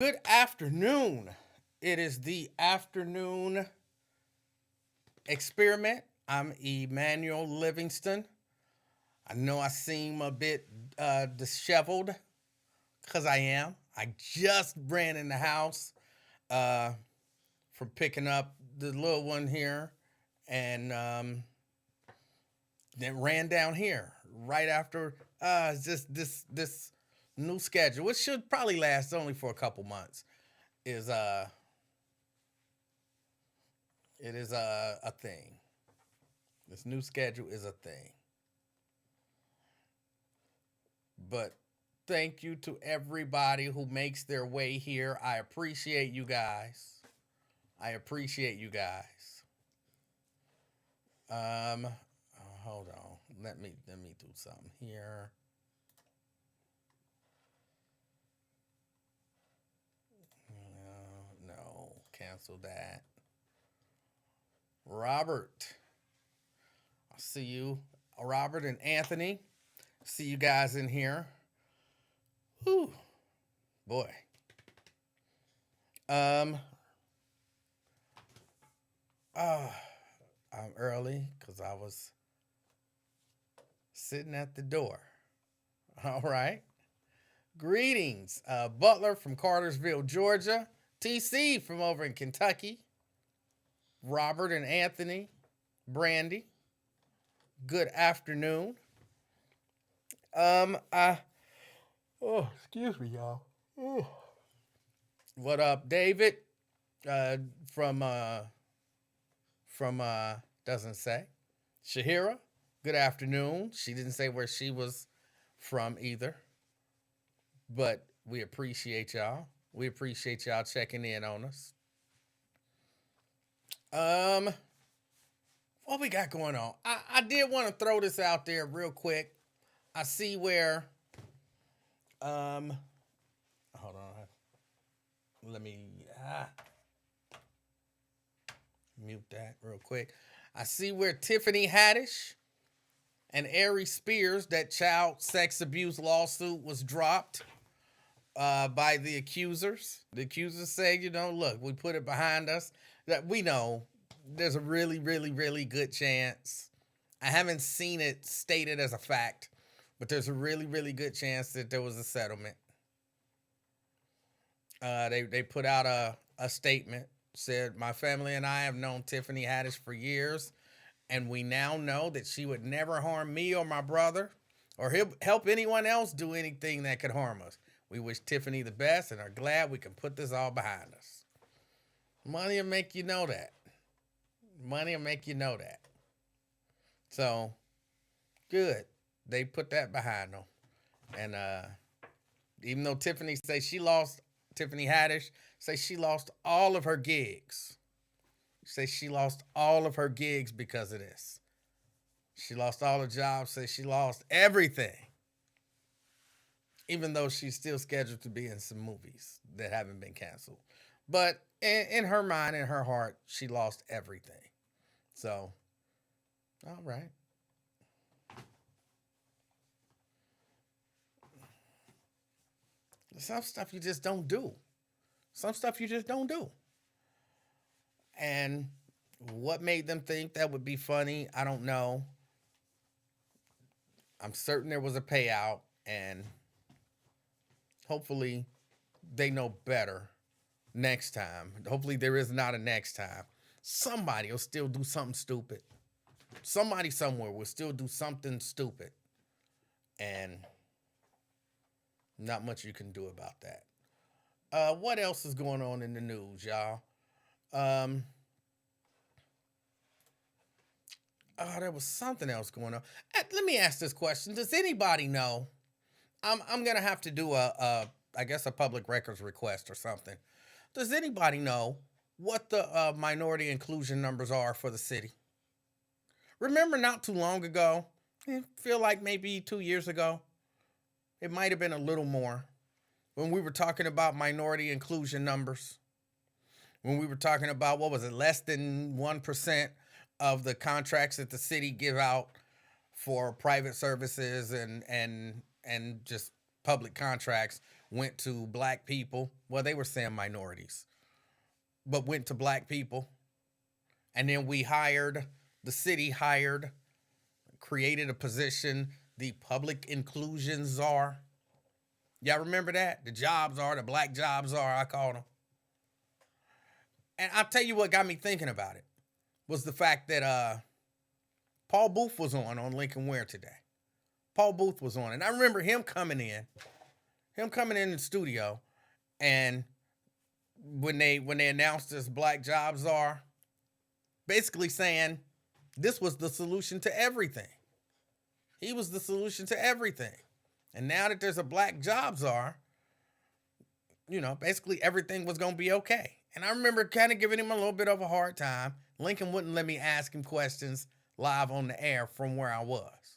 Good afternoon. It is the afternoon experiment. I'm Emanuel Livingston. I know I seem a bit disheveled because I am. I just ran in the house uh, from picking up the little one here and then ran down here right after just this new schedule, which should probably last only for a couple months, is it is a thing. This new schedule is a thing. But thank you to everybody who makes their way here. I appreciate you guys. I appreciate you guys. Um, hold on. Let me do something here. No, cancel that. Robert, I see you. Robert and Anthony, see you guys in here. Whew, boy. Um, uh, I'm early because I was sitting at the door. All right. Greetings, Butler from Cartersville, Georgia. TC from over in Kentucky. Robert and Anthony. Brandy. Good afternoon. I excuse me, y'all. Oh. What up, David? Uh, from doesn't say. Shahira. Good afternoon. She didn't say where she was from either, but we appreciate y'all. We appreciate y'all checking in on us. Um, what we got going on? I did want to throw this out there real quick. I see where um hold on. Let me mute that real quick. I see where Tiffany Haddish and Ari Spears, that child sex abuse lawsuit was dropped by the accusers. The accusers say, look, we put it behind us. That we know there's a really, really, really good chance. I haven't seen it stated as a fact, but there's a really, really good chance that there was a settlement. They put out a statement, said, my family and I have known Tiffany Haddish for years, and we now know that she would never harm me or my brother or help anyone else do anything that could harm us. We wish Tiffany the best and are glad we can put this all behind us. Money will make you know that. Money will make you know that. So, good. They put that behind them. And even though Tiffany Haddish say she lost all of her gigs. Say she lost all of her gigs because of this. She lost all her jobs. Say she lost everything. Even though she's still scheduled to be in some movies that haven't been canceled. But in her mind, in her heart, she lost everything. So, all right. Some stuff you just don't do. Some stuff you just don't do. And what made them think that would be funny, I don't know. I'm certain there was a payout, and hopefully they know better next time. Hopefully there is not a next time. Somebody will still do something stupid. Somebody somewhere will still do something stupid. And not much you can do about that. What else is going on in the news, y'all? Um, there was something else going on. Let me ask this question: does anybody know? I'm gonna have to do I guess a public records request or something. Does anybody know what the minority inclusion numbers are for the city? Remember, not too long ago, I feel like maybe 2 years ago, it might have been a little more, when we were talking about minority inclusion numbers, when we were talking about, what was it, less than 1% of the contracts that the city give out for private services and just public contracts went to black people. Well, they were saying minorities, but went to black people. And then the city hired, created a position, the public inclusion czar. Y'all remember that? The jobs are, the black jobs are, I called them. And I'll tell you what got me thinking about it was the fact that Paul Booth was on Lincoln Ware today. Paul Booth was on. And I remember him coming in the studio, and when they announced this black jobs czar, basically saying this was the solution to everything. He was the solution to everything. And now that there's a black jobs czar, basically everything was going to be okay. And I remember kind of giving him a little bit of a hard time. Lincoln wouldn't let me ask him questions live on the air from where I was.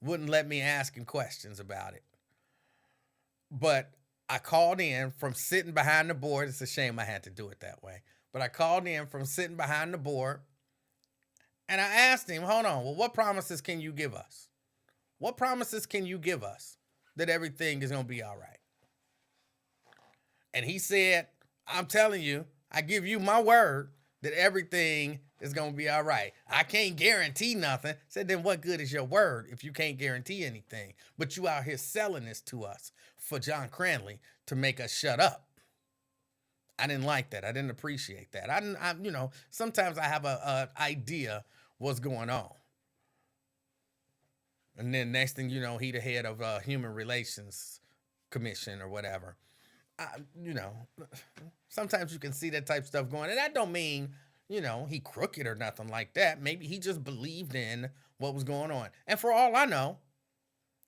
Wouldn't let me ask him questions about it. But I called in from sitting behind the board. It's a shame I had to do it that way. But I called in from sitting behind the board, and I asked him, hold on, well, what promises can you give us? What promises can you give us that everything is going to be all right? And he said, I'm telling you, I give you my word that everything is going to be all right. I can't guarantee nothing. Said, then what good is your word if you can't guarantee anything? But you out here selling this to us for John Cranley to make us shut up. I didn't like that. I didn't appreciate that. Sometimes I have a idea what's going on. And then next thing you know, he the head of Human Relations Commission or whatever. Sometimes you can see that type of stuff going. And that don't mean, he crooked or nothing like that. Maybe he just believed in what was going on. And for all I know,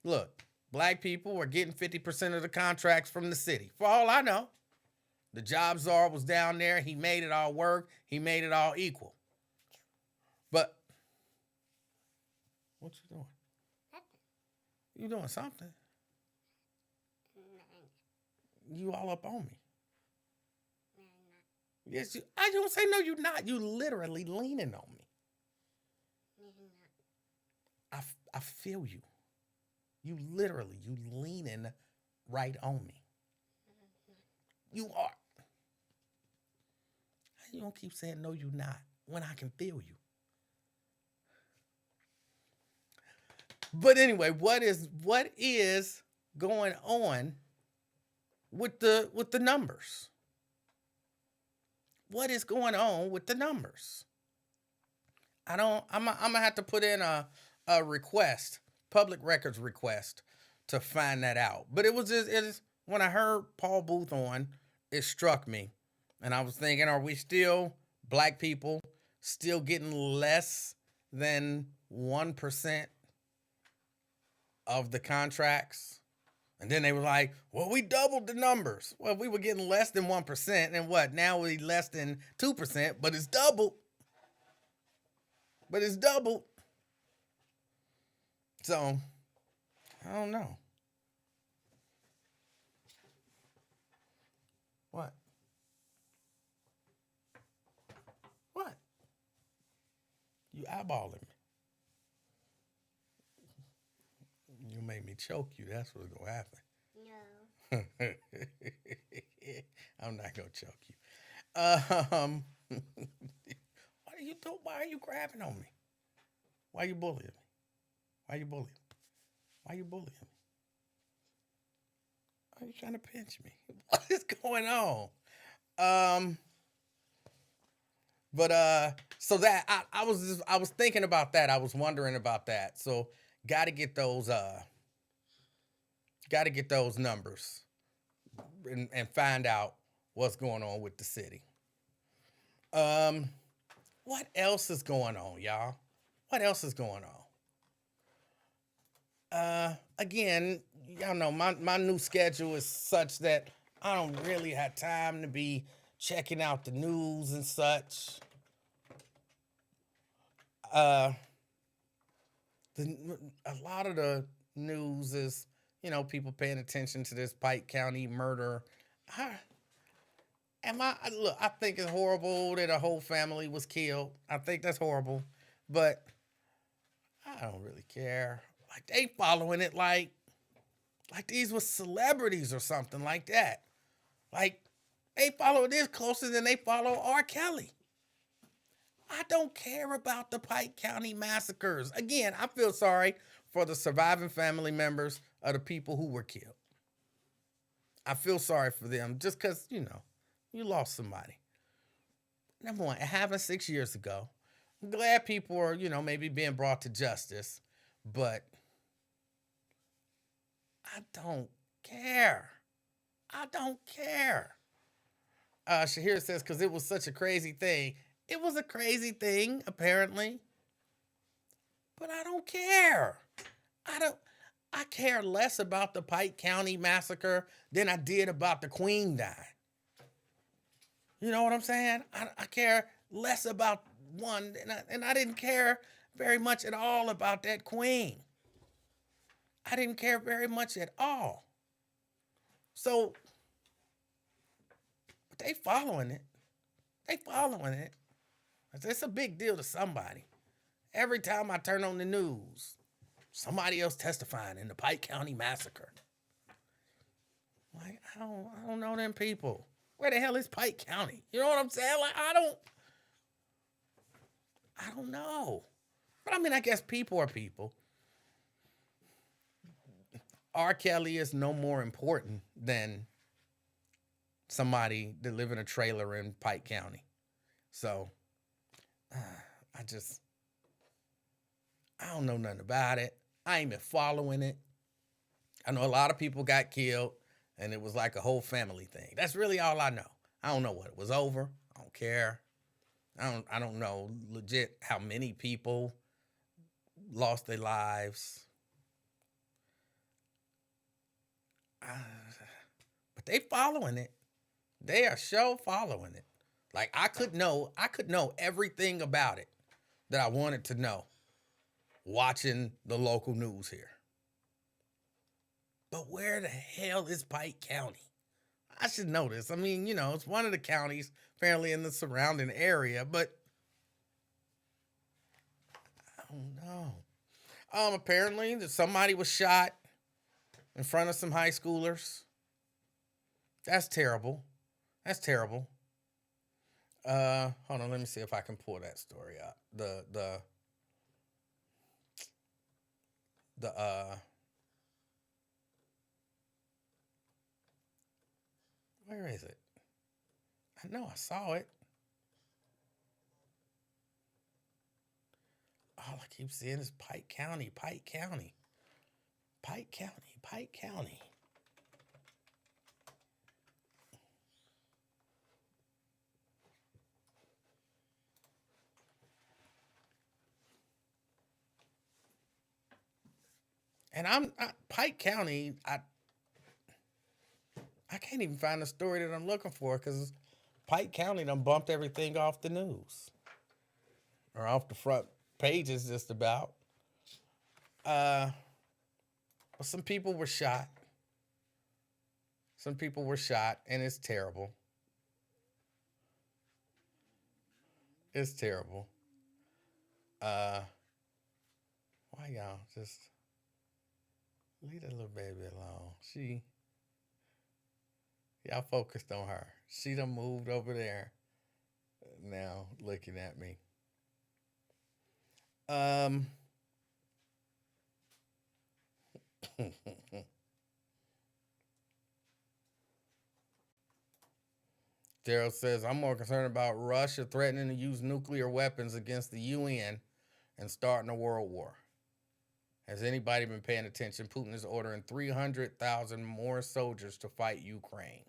look, black people are getting 50% of the contracts from the city. For all I know, the job czar was down there. He made it all work. He made it all equal. But what you doing? You doing something? You all up on me. Yes, I don't say no, you're not. You literally leaning on me. I feel you. You leaning right on me. You are. You don't keep saying no, you're not when I can feel you. But anyway, what is going on with the numbers? What is going on with the numbers? I'm gonna have to put in a request, public records request, to find that out. But it was when I heard Paul Booth on, it struck me. And I was thinking, are we still, black people, still getting less than 1% of the contracts? And then they were like, well, we doubled the numbers. Well, we were getting less than 1%, and what? Now we less than 2%, but it's doubled. So, I don't know. What? You eyeballing me. You made me choke you. That's what's going to happen. No. I'm not going to choke you. What are you doing? Why are you grabbing on me? Why are you bullying me? Why are you bullying me? Are you trying to pinch me? What is going on? So that I was thinking about that. I was wondering about that. So got to get those numbers and find out what's going on with the city. What else is going on, y'all? What else is going on? Again, y'all know my new schedule is such that I don't really have time to be checking out the news and such. A lot of the news is, people paying attention to this Pike County murder. I think it's horrible that a whole family was killed. I think that's horrible, but I don't really care. Like, they following it like Like these was celebrities or something like that. Like they follow this closer than they follow R. Kelly. I don't care about the Pike County massacres. Again, I feel sorry for the surviving family members of the people who were killed. I feel sorry for them just because, you lost somebody. Number one, it happened 6 years ago. I'm glad people are, maybe being brought to justice, but I don't care. I don't care. Shahir says, because it was such a crazy thing. It was a crazy thing, apparently. But I don't care. I care less about the Pike County massacre than I did about the Queen dying. You know what I'm saying? I care less about one, and I didn't care very much at all about that Queen. I didn't care very much at all. So, but they following it. They following it. It's a big deal to somebody. Every time I turn on the news, somebody else testifying in the Pike County massacre. Like, I don't know them people. Where the hell is Pike County? You know what I'm saying? Like, I don't know. But I mean, I guess people are people. R. Kelly is no more important than somebody that live in a trailer in Pike County. So, I don't know nothing about it. I ain't been following it. I know a lot of people got killed, and it was like a whole family thing. That's really all I know. I don't know what it was over. I don't care. I don't know legit how many people lost their lives. But they following it. They are sure following it. Like I could know everything about it that I wanted to know watching the local news here. But where the hell is Pike County? I should know this. I mean, it's one of the counties apparently in the surrounding area, but I don't know. Apparently that somebody was shot in front of some high schoolers. That's terrible. That's terrible. Hold on, let me see if I can pull that story up. Where is it? I know I saw it. All I keep seeing is Pike County, Pike County, Pike County, Pike County. And Pike County, I can't even find the story that I'm looking for because Pike County done bumped everything off the news. Or off the front pages just about. But some people were shot. Some people were shot, and it's terrible. It's terrible. Why y'all just leave that little baby alone? Y'all focused on her. She done moved over there. Now looking at me. Daryl says, I'm more concerned about Russia threatening to use nuclear weapons against the UN and starting a world war. Has anybody been paying attention? Putin is ordering 300,000 more soldiers to fight Ukraine.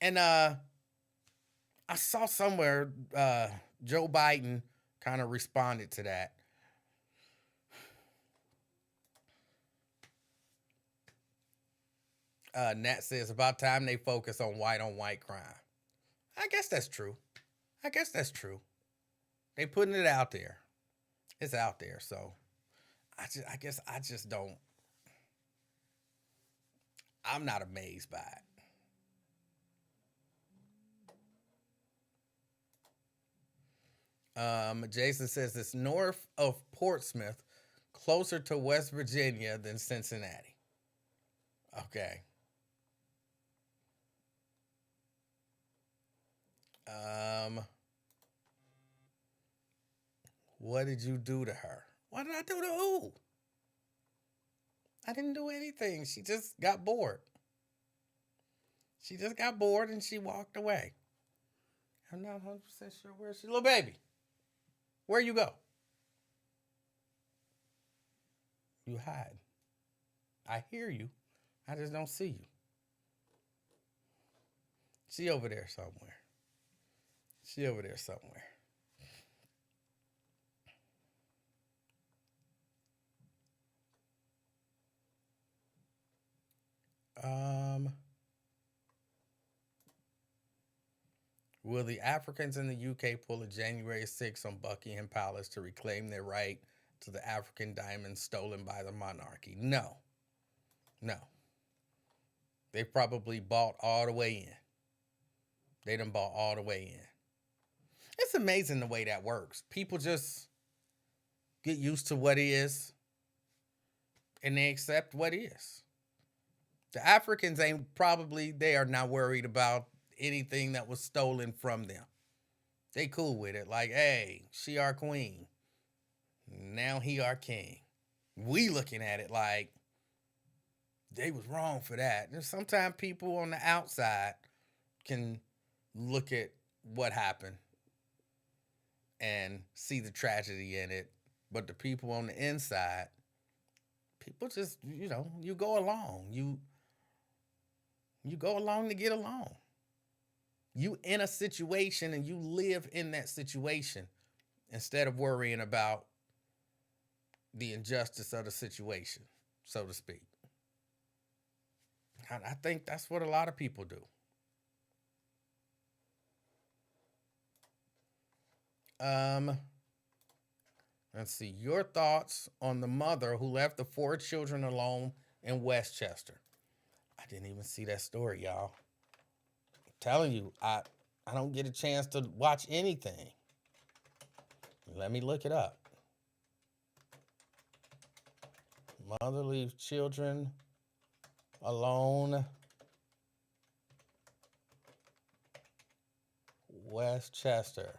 And I saw somewhere Joe Biden kind of responded to that. Nat says, about time they focus on white crime. I guess that's true. They putting it out there. It's out there, so I guess I just don't. I'm not amazed by it. Jason says it's north of Portsmouth, closer to West Virginia than Cincinnati. Okay. Um, what did you do to her? What did I do to who? I didn't do anything. She just got bored. She just got bored and she walked away. I'm not 100% sure where she. Little baby, where you go? You hide. I hear you. I just don't see you. She over there somewhere. She over there somewhere. Um, will the Africans in the UK pull a January 6th on Buckingham Palace to reclaim their right to the African diamonds stolen by the monarchy? No. No. They probably bought all the way in. They done bought all the way in. It's amazing the way that works. People just get used to what is and they accept what is. The Africans ain't probably, they are not worried about anything that was stolen from them. They cool with it. Like, hey, she our queen. Now he our king. We looking at it like they was wrong for that. And sometimes people on the outside can look at what happened and see the tragedy in it. But the people on the inside, people just, you go along. You go along to get along. You in a situation and you live in that situation instead of worrying about the injustice of the situation, so to speak. I think that's what a lot of people do. Um, let's see. Your thoughts on the mother who left the 4 children alone in Westchester. I didn't even see that story, y'all. I'm telling you, I don't get a chance to watch anything. Let me look it up. Mother leaves children alone. Westchester.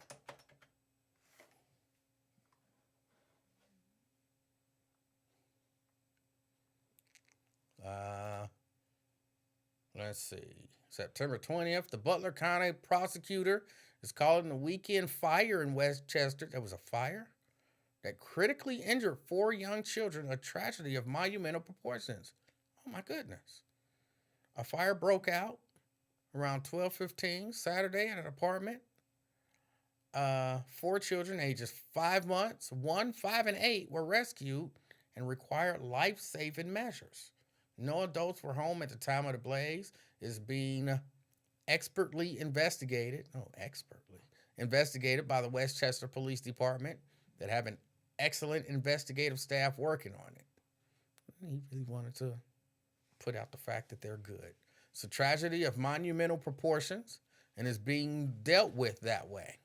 Uh, let's see. September 20th, the Butler County prosecutor is calling the weekend fire in Westchester. There was a fire that critically injured 4 young children, a tragedy of monumental proportions. Oh my goodness. A fire broke out around 12:15 Saturday at an apartment. 4 children, ages 5 months, 1, 5, and 8, were rescued and required life-saving measures. No adults were home at the time of the blaze. Is being expertly investigated. Oh, expertly investigated by the Westchester Police Department that have an excellent investigative staff working on it. He really wanted to put out the fact that they're good. It's a tragedy of monumental proportions and is being dealt with that way.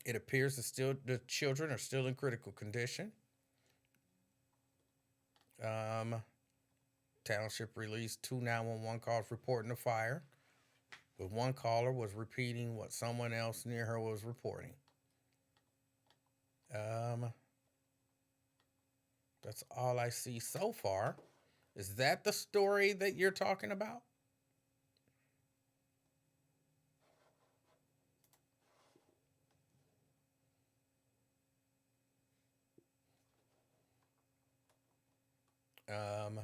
It appears that the children are still in critical condition. Township released 2 911 calls reporting the fire, but one caller was repeating what someone else near her was reporting. That's all I see so far. Is that the story that you're talking about? Um,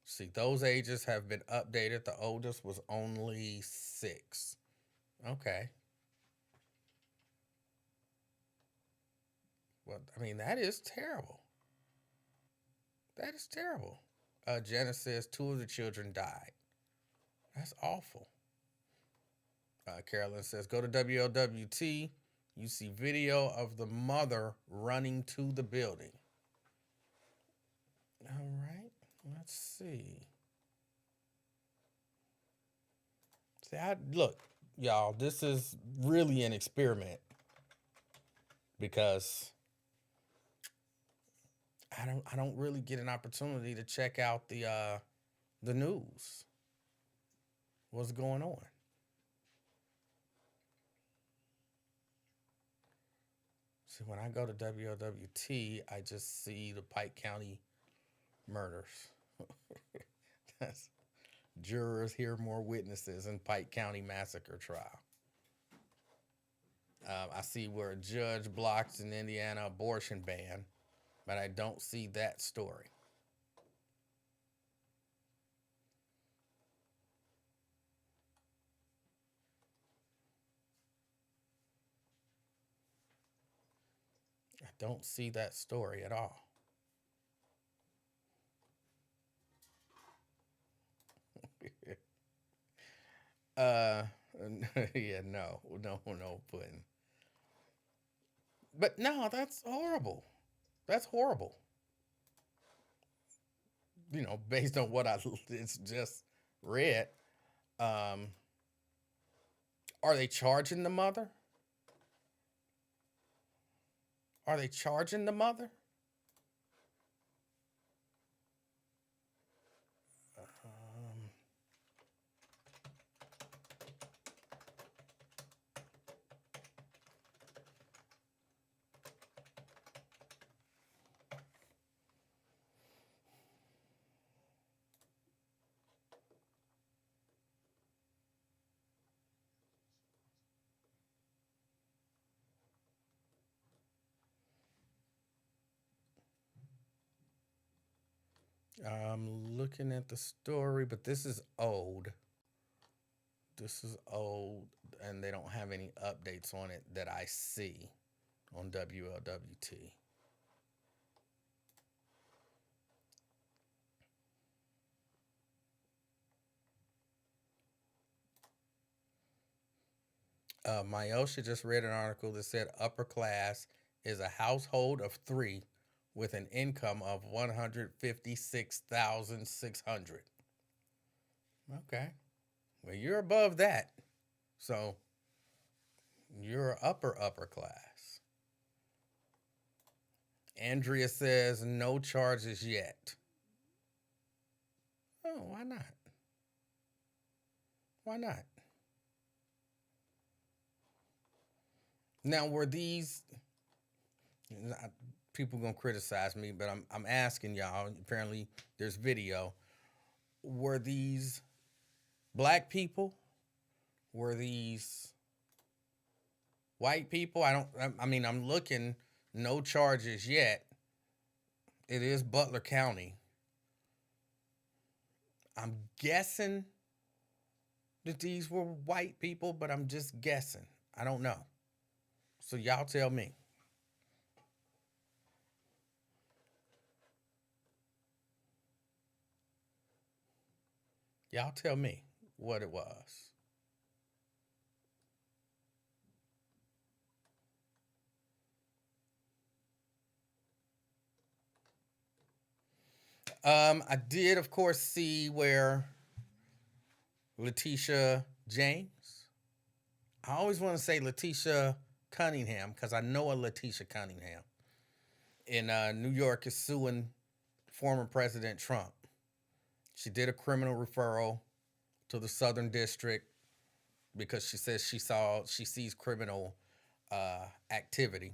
see, those ages have been updated. The oldest was only 6. Okay. Well, I mean, that is terrible. That is terrible. Janice says 2 of the children died. That's awful. Carolyn says, go to WLWT. You see video of the mother running to the building. All right. Let's see. Look, y'all, this is really an experiment because I don't really get an opportunity to check out the news. What's going on? See, when I go to WLWT, I just see the Pike County murders. That's jurors hear more witnesses in Pike County massacre trial. I see where a judge blocks an Indiana abortion ban, but I don't see that story. I don't see that story at all. uh, yeah, no pudding. But no, that's horrible. That's horrible. Based on what I it's just read. Um, are they charging the mother? Are they charging the mother? Um, I'm looking at the story, but this is old. This is old, and they don't have any updates on it that I see on WLWT. Myosha just read an article that said upper class is a household of three with an income of 156,600. Okay. Well, you're above that. So you're upper class. Andrea says no charges yet. Oh, why not? Why not? Now, were these people gonna criticize me? But I'm asking y'all. Apparently, there's video. Were these black people? Were these white people? I don't. I mean, I'm looking. No charges yet. It is Butler County. I'm guessing that these were white people, but I'm just guessing. I don't know. So y'all tell me. Y'all tell me what it was. I did, of course, see where Letitia James. I always want to say Letitia Cunningham because I know a Letitia Cunningham in New York is suing former President Trump. She did a criminal referral to the Southern District because she says she sees criminal activity.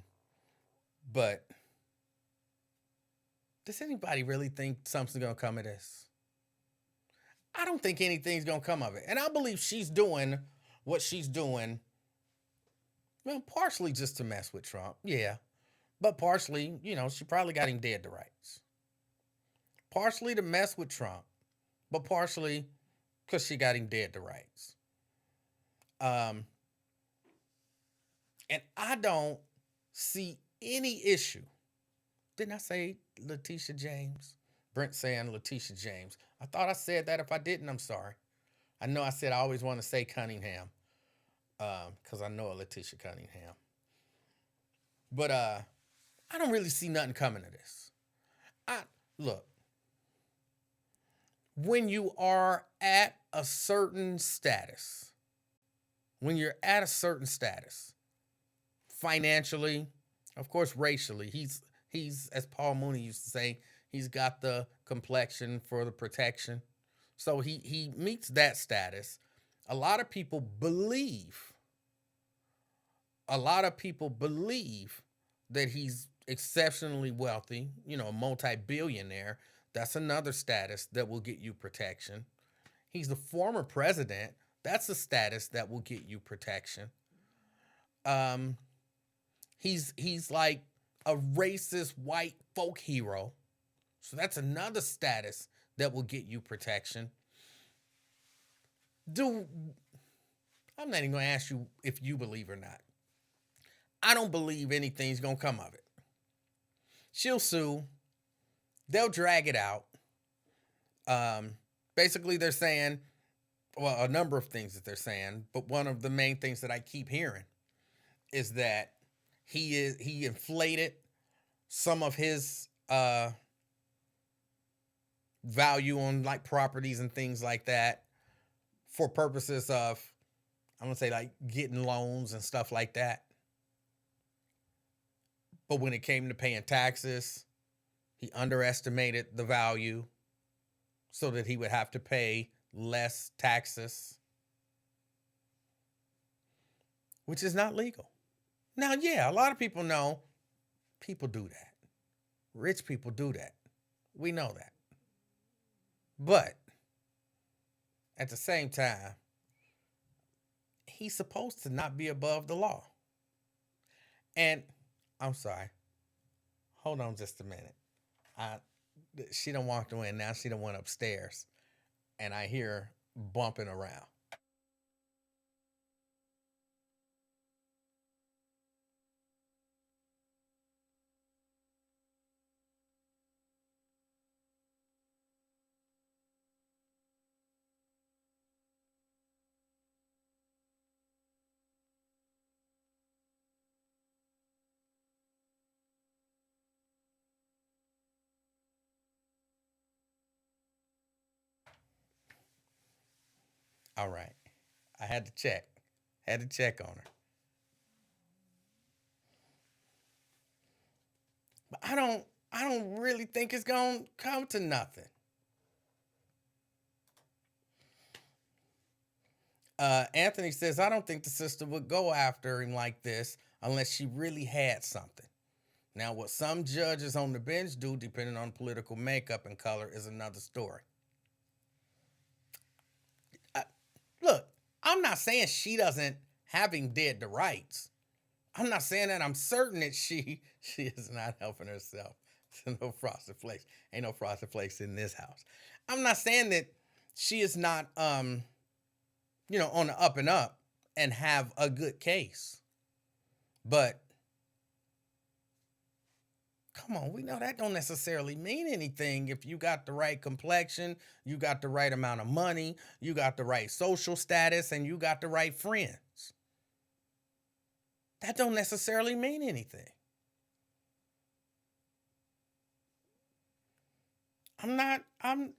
But does anybody really think something's gonna come of this? I don't think anything's gonna come of it, and I believe she's doing what she's doing. Well, partially just to mess with Trump, yeah, but partially, she probably got him dead to rights. Partially to mess with Trump, but partially because she got him dead to rights. Um, and I don't see any issue. Didn't I say Letitia James? Brent saying Letitia James. I thought I said that. If I didn't, I'm sorry. I know I said I always want to say Cunningham because I know a Letitia Cunningham. But I don't really see nothing coming to this. I look, when you are at a certain status, when you're at a certain status, financially, of course, racially, He's, as Paul Mooney used to say, he's got the complexion for the protection. So he meets that status. A lot of people believe, a lot of people believe that he's exceptionally wealthy, you know, a multi-billionaire. That's another status that will get you protection. He's the former president. That's a status that will get you protection. Um, he's like a racist white folk hero. So that's another status that will get you protection. Do I'm not even gonna ask you if you believe or not. I don't believe anything's gonna come of it. She'll sue. They'll drag it out. Um, Basically, they're saying, well, a number of things that they're saying, but one of the main things that I keep hearing is that he inflated some of his value on like properties and things like that for purposes of, I'm gonna say, like getting loans and stuff like that. But when it came to paying taxes, he underestimated the value so that he would have to pay less taxes, which is not legal. Now, yeah, a lot of people know people do that. Rich people do that. We know that. But at the same time, he's supposed to not be above the law. And I'm sorry. Hold on just a minute. I She done walked away and now she done went upstairs. And I hear her bumping around. All right. I had to check. Had to check on her. But I don't really think it's gonna come to nothing. Anthony says, I don't think the sister would go after him like this unless she really had something. Now, what some judges on the bench do, depending on political makeup and color, is another story. Uh, Look, I'm not saying she doesn't have him dead to rights. I'm not saying that. I'm certain that she is not helping herself. No frosted flakes. Ain't no frosted flakes in this house. I'm not saying that she is not on the up and up and have a good case. But come on, we know that don't necessarily mean anything if you got the right complexion, you got the right amount of money, you got the right social status, and you got the right friends. That don't necessarily mean anything. I'm not I'm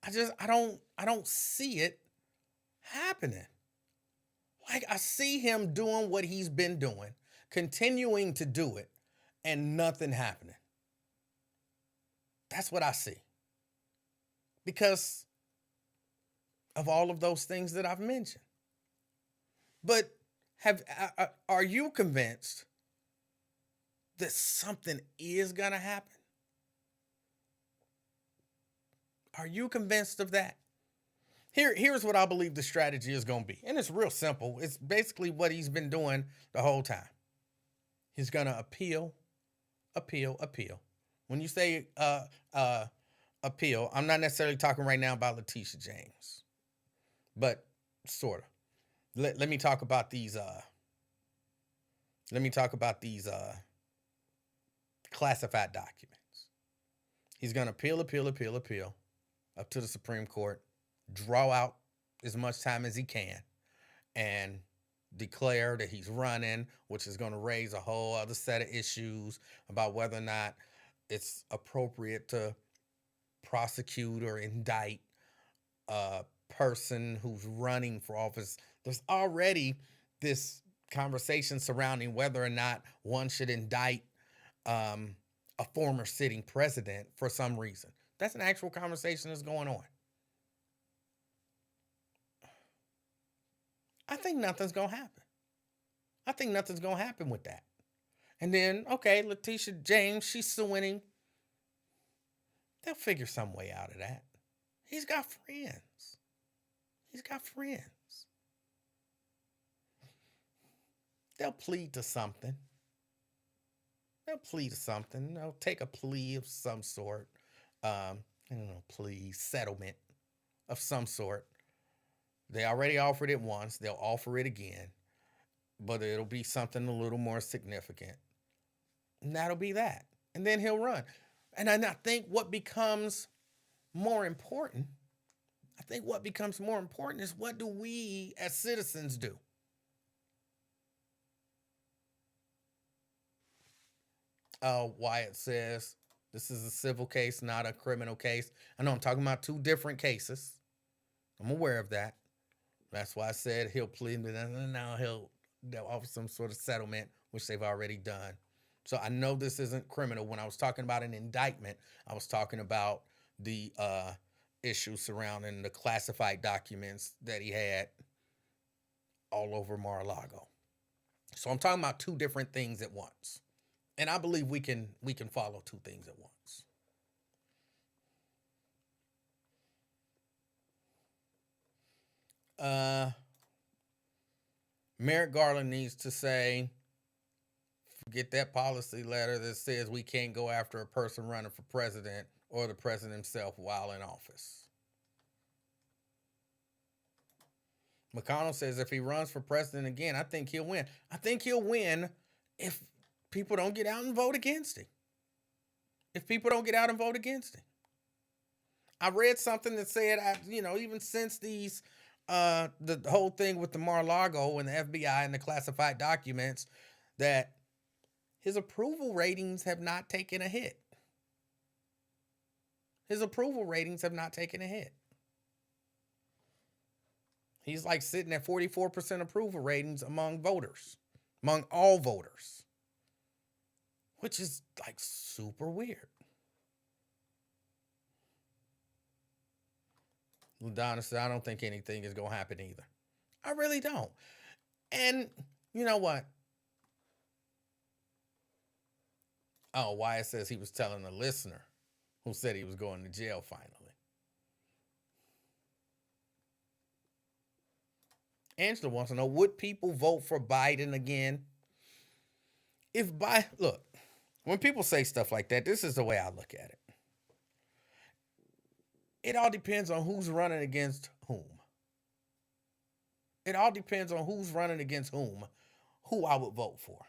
I don't see it happening. Like, I see him doing what he's been doing, continuing to do it, and nothing happening. That's what I see. Because of all of those things that I've mentioned. But are you convinced that something is going to happen? Are you convinced of that? Here's what I believe the strategy is going to be. And it's real simple. It's basically what he's been doing the whole time. He's going to appeal, appeal, appeal. When you say appeal, I'm not necessarily talking right now about Letitia James, but sort of. Let me talk about these. Let me talk about these classified documents. He's going to appeal, appeal, appeal, appeal up to the Supreme Court, draw out as much time as he can, and declare that he's running, which is going to raise a whole other set of issues about whether or not it's appropriate to prosecute or indict a person who's running for office. There's already this conversation surrounding whether or not one should indict um, a former sitting president for some reason. That's an actual conversation that's going on. I think nothing's going to happen. I think nothing's going to happen with that. And then, okay, Letitia James, she's suing. They'll figure some way out of that. He's got friends. He's got friends. They'll plead to something. They'll take a plea of some sort. I don't know, plea, settlement of some sort. They already offered it once. They'll offer it again. But it'll be something a little more significant. And that'll be that. And then he'll run. And I think what becomes more important, is what do we as citizens do? Wyatt says this is a civil case, not a criminal case. I know I'm talking about two different cases. I'm aware of that. That's why I said he'll plead, but now they'll offer some sort of settlement, which they've already done. So I know this isn't criminal. When I was talking about an indictment, I was talking about the issues surrounding the classified documents that he had all over Mar-a-Lago. So I'm talking about two different things at once. And I believe we can follow two things at once. Merrick Garland needs to say, forget that policy letter that says we can't go after a person running for president or the president himself while in office. McConnell says if he runs for president again, I think he'll win. I think he'll win if people don't get out and vote against him. I read something that said, even since these, the whole thing with the Mar-a-Lago and the FBI and the classified documents, that his approval ratings have not taken a hit. He's like sitting at 44% approval ratings among all voters, which is like super weird. LaDonna said, I don't think anything is going to happen either. I really don't. And you know what? Oh, Wyatt says he was telling a listener who said he was going to jail finally. Angela wants to know, would people vote for Biden again? Look, when people say stuff like that, this is the way I look at it. It all depends on who's running against whom. Who I would vote for.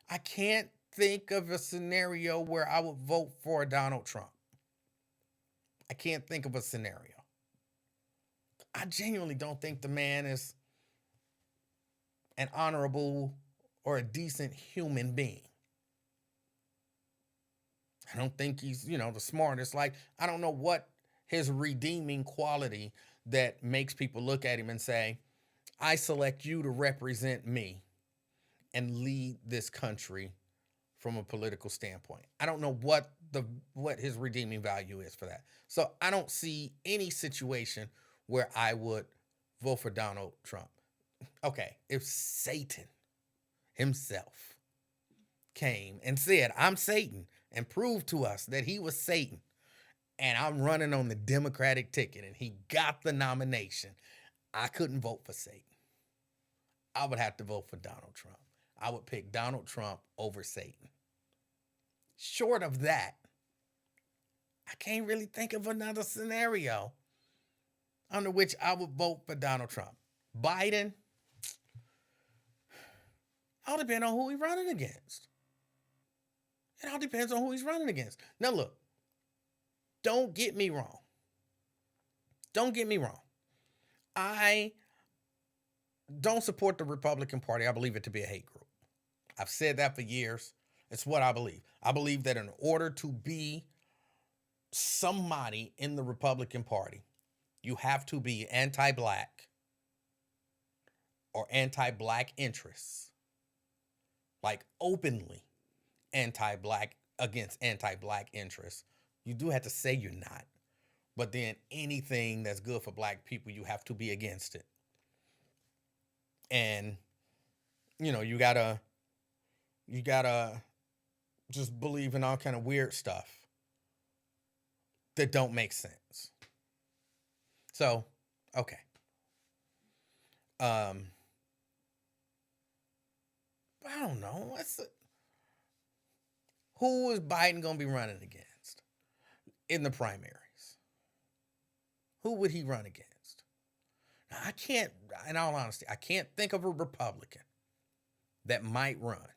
I can't think of a scenario where I would vote for Donald Trump. I can't think of a scenario. I genuinely don't think the man is an honorable or a decent human being. I don't think he's, the smartest. Like, I don't know what his redeeming quality that makes people look at him and say, I select you to represent me and lead this country from a political standpoint. I don't know what his redeeming value is for that. So I don't see any situation where I would vote for Donald Trump. Okay, if Satan himself came and said, I'm Satan, and proved to us that he was Satan, and I'm running on the Democratic ticket, and he got the nomination, I couldn't vote for Satan. I would have to vote for Donald Trump. I would pick Donald Trump over Satan. Short of that, I can't really think of another scenario under which I would vote for Donald Trump. Biden, all depends on who he's running against. It all depends on who he's running against. Now look, don't get me wrong. I don't support the Republican Party. I believe it to be a hate group. I've said that for years. It's what I believe. I believe that in order to be somebody in the Republican Party, you have to be anti-black or anti-black interests, like openly anti-black against anti-black interests, you do have to say you're not. But then anything that's good for black people, you have to be against it. And you gotta just believe in all kind of weird stuff that don't make sense. So, okay. Um, I don't know. Who is Biden gonna be running against in the primaries? Who would he run against? Now, I can't, in all honesty, I can't think of a Republican that might run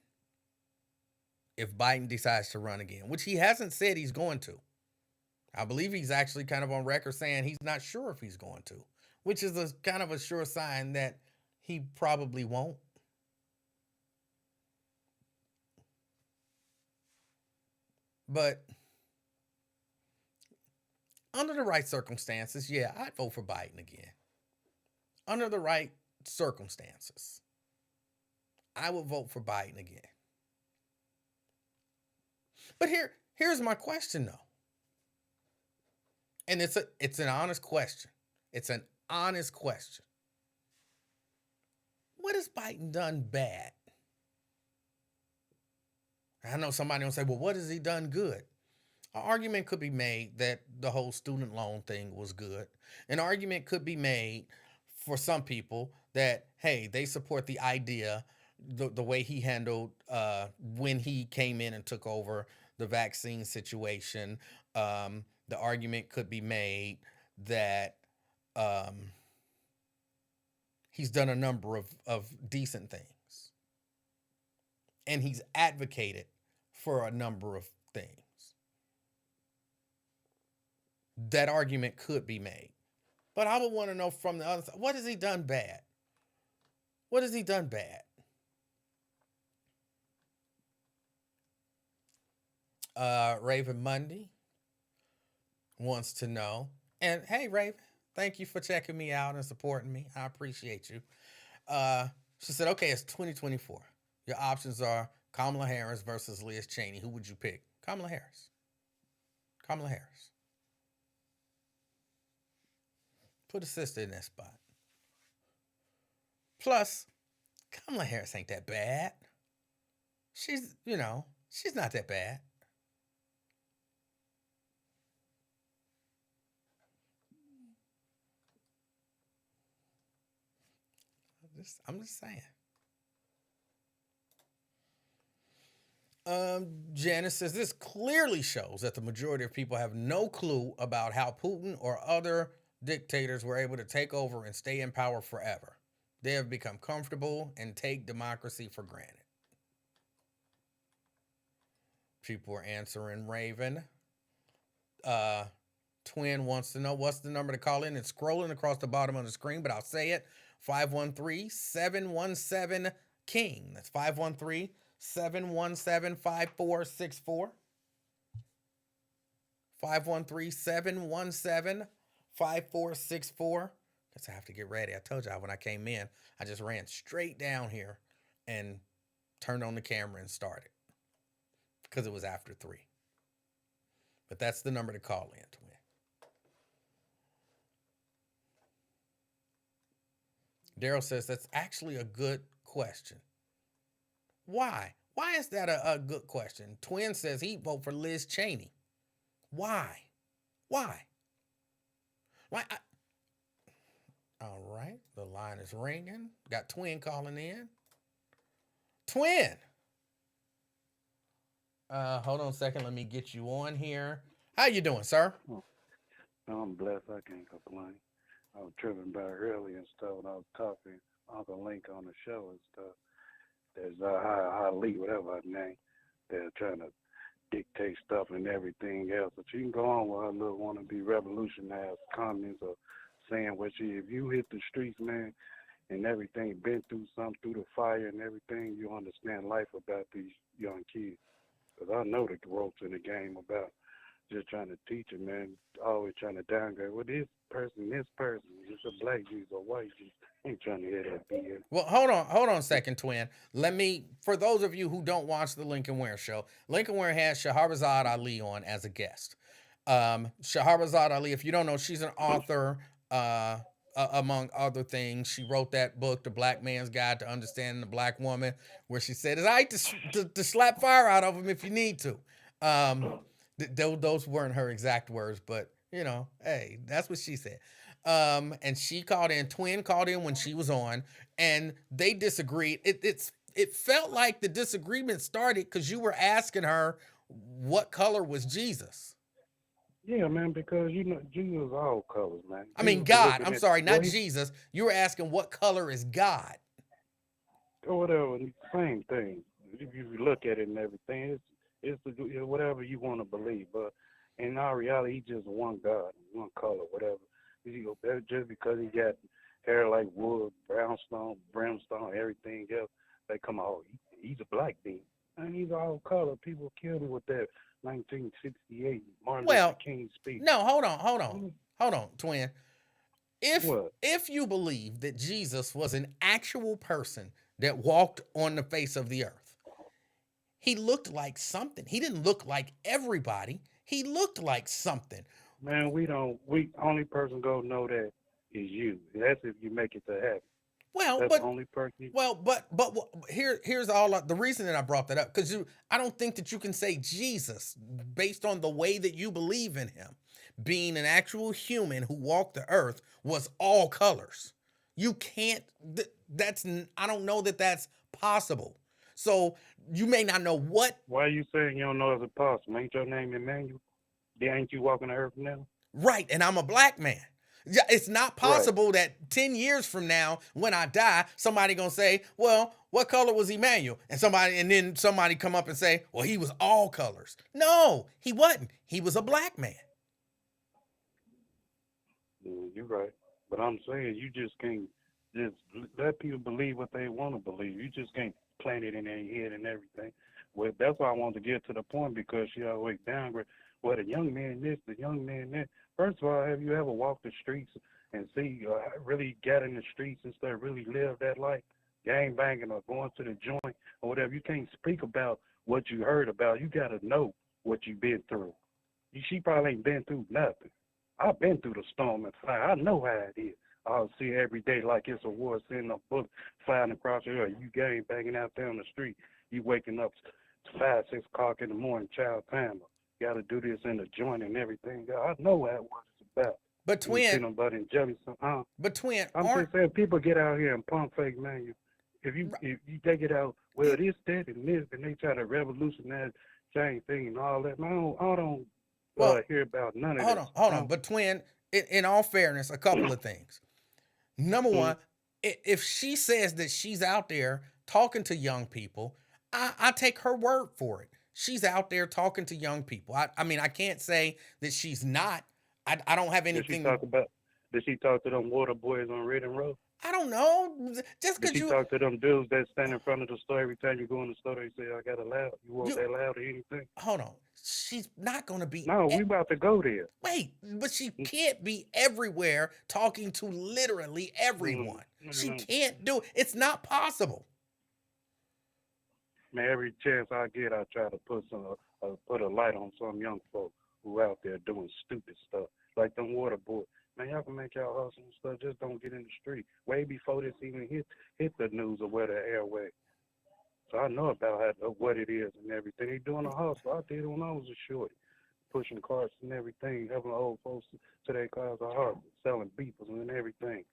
if Biden decides to run again, which he hasn't said he's going to. I believe he's actually kind of on record saying he's not sure if he's going to, which is a kind of a sure sign that he probably won't. But under the right circumstances, yeah, I'd vote for Biden again. Under the right circumstances, I would vote for Biden again. But here's my question though. And it's an honest question. It's an honest question. What has Biden done bad? I know somebody will say, well, what has he done good? An argument could be made that the whole student loan thing was good. An argument could be made for some people that, hey, they support the idea, the way he handled when he came in and took over the vaccine situation. The argument could be made that he's done a number of decent things. And he's advocated for a number of things. That argument could be made. But I would want to know from the other side, what has he done bad? What has he done bad? Raven Monday wants to know. And hey, Raven, thank you for checking me out and supporting me. I appreciate you. She said, okay, it's 2024. Your options are Kamala Harris versus Liz Cheney. Who would you pick? Kamala Harris. Kamala Harris. Put a sister in that spot. Plus, Kamala Harris ain't that bad. She's not that bad. I'm just saying. Janice says this clearly shows that the majority of people have no clue about how Putin or other dictators were able to take over and stay in power forever. They have become comfortable and take democracy for granted. People are answering Raven. Twin wants to know what's the number to call in. It's scrolling across the bottom of the screen, but I'll say it. 513-717-KING. That's 513-717-5464. 513-717-5464. Guess I have to get ready. I told y'all when I came in, I just ran straight down here and turned on the camera and started because it was after 3. But that's the number to call in, Twin. Daryl says that's actually a good question. Why? Why is that a good question? Twin says he'd vote for Liz Cheney. Why? Why? All right, the line is ringing. Got Twin calling in. Twin! Hold on a second. Let me get you on here. How you doing, sir? Oh, I'm blessed. I can't complain. I was tripping back early and stuff when I was talking Uncle Link on the show and stuff. There's Ali, whatever her name. They're trying to dictate stuff and everything else. But you can go on with her little want to be revolutionary comments or saying what if you hit the streets, man, and everything, been through something, through the fire and everything, you understand life about these young kids. Because I know the ropes in the game about just trying to teach them, man, always trying to downgrade. Well, this person, it's a black Jesus, a white Jesus. Ain't trying to hear that BS. Well, hold on a second, twin. Let me, for those of you who don't watch the Lincoln Ware show, Lincoln Ware has Shahrazad Ali on as a guest. Shahrazad Ali, if you don't know, she's an author. Uh, Among other things, she wrote that book, The Black Man's Guide to Understanding the Black Woman, where she said it's all right to slap fire out of them if you need to. Um, those weren't her exact words, but you know, hey, that's what she said. And she called in, twin called in when she was on, and they disagreed. It felt like the disagreement started because you were asking her what color was Jesus. Yeah, man, because you know Jesus all colors, man. I mean, Jesus was God. looking I'm at sorry, well, not he Jesus. You were asking what color is God. or whatever, same thing. If you look at it and everything, whatever you want to believe. But in our reality, he just one God, one color, whatever. Just because he got hair like wood, brownstone, brimstone, everything else, they come out. He's a black being, and he's all color. People killed him with that 1968 Martin Luther Well, King speech. no, hold on, twin. If What? if you believe that Jesus was an actual person that walked on the face of the earth, he looked like something. He didn't look like everybody. He looked like something. Man, we don't. We only person gonna know that is you. That's if you make it to heaven. Well, That's the but only person. here's all the reason that I brought that up because I don't think that you can say Jesus based on the way that you believe in him being an actual human who walked the earth was all colors. You can't. That's I don't know that that's possible. So you may not know what. Why are you saying you don't know as a possible? Ain't your name Emmanuel? Then ain't you walking the earth now? Right, and I'm a black man. Yeah, it's not Right. possible that 10 years from now, when I die, somebody gonna say, well, what color was Emmanuel? And then somebody come up and say, well, he was all colors. No, he wasn't. He was a black man. You're right. But I'm saying you just can't just let people believe what they want to believe. You just can't plant it in their head and everything. Well, that's why I want to get to the point because she always downgrade. Well, the young man this, the young man that. First of all, have you ever walked the streets and see really get in the streets and stuff, really live that life, gang banging or going to the joint or whatever? You can't speak about what you heard about. You got to know what you've been through. She probably ain't been through nothing. I've been through the storm and fire. I know how it is. I'll see every day like it's a war, seeing a book flying across the air. You gang banging out there on the street. You waking up 5, 6 o'clock in the morning, child time. Got to do this in the joint and everything. I know what it's about. But And twin, peanut butter and jelly. but twin, I'm aren't just saying, people get out here and pump fake, man. If you take it out, well, this, that, and this, and they try to revolutionize same thing and all that. Man, I don't well, hear about none of hold this. on, hold on. But twin, in all fairness, a couple of things. Number Mm, one, if she says that she's out there talking to young people, I take her word for it. She's out there talking to young people. I mean, I can't say that she's not. I don't have did she anything. talk about? Did she talk to them water boys on Red and Road? I don't know. Just Did because she you talk to them dudes that stand in front of the store every time you go in the store? They say, "I got a loud. You want you that loud or anything?" hold on. She's not going to be. No, we about to go there. Wait, but she can't be everywhere talking to literally Mm, everyone. She mm, can't do it. It's not possible. Man, every chance I get, I try to put a light on some young folk who out there doing stupid stuff like them water boys. Man, y'all can make y'all hustle and stuff. Just don't get in the street way before this even hit the news or where the airway. So I know about what it is and everything. They doing a hustle. I did when I was a shorty, pushing carts and everything, helping old folks to their cars are hard, selling beepers and everything.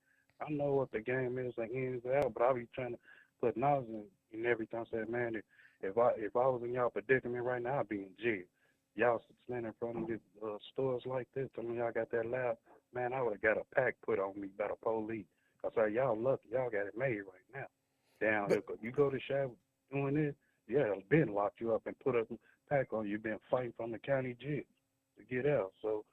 I know what the game is and ins and out, but I be trying to put knowledge in everything. I said, man, if I was in y'all predicament right now, I'd be in jail. Y'all standing in front of these stores like this, telling me y'all got that loud, man, I would have got a pack put on me by the police. I said, y'all lucky, y'all got it made right now. Down But here, you go to shop doing this, yeah, been locked you up and put a pack on you. Been fighting from the county jail to get out. So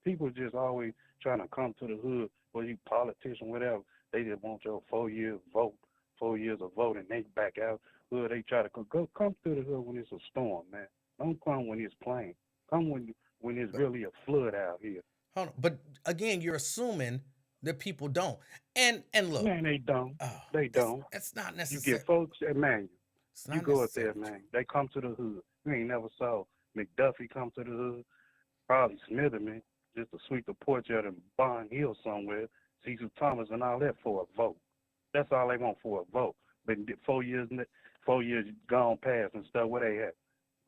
people just always trying to come to the hood, whether you politician, whatever. They just want your 4 years vote, 4 years of voting. They back out hood. They try to come through the hood when it's a storm, man. Don't come when it's plain. Come when it's but really a flood out here. hold on. But again, you're assuming that people don't. And look, Man, they don't. oh, They don't. that's not You necessary. get folks, man, It's you not go up there, necessarily man. true. They come to the hood. You ain't never saw McDuffie come to the hood. Probably Smitherman just to sweep the porch out in Bond Hill somewhere. Cecil Thomas and all that for a vote. That's all they want for a vote. But 4 years gone past and stuff. Where they at?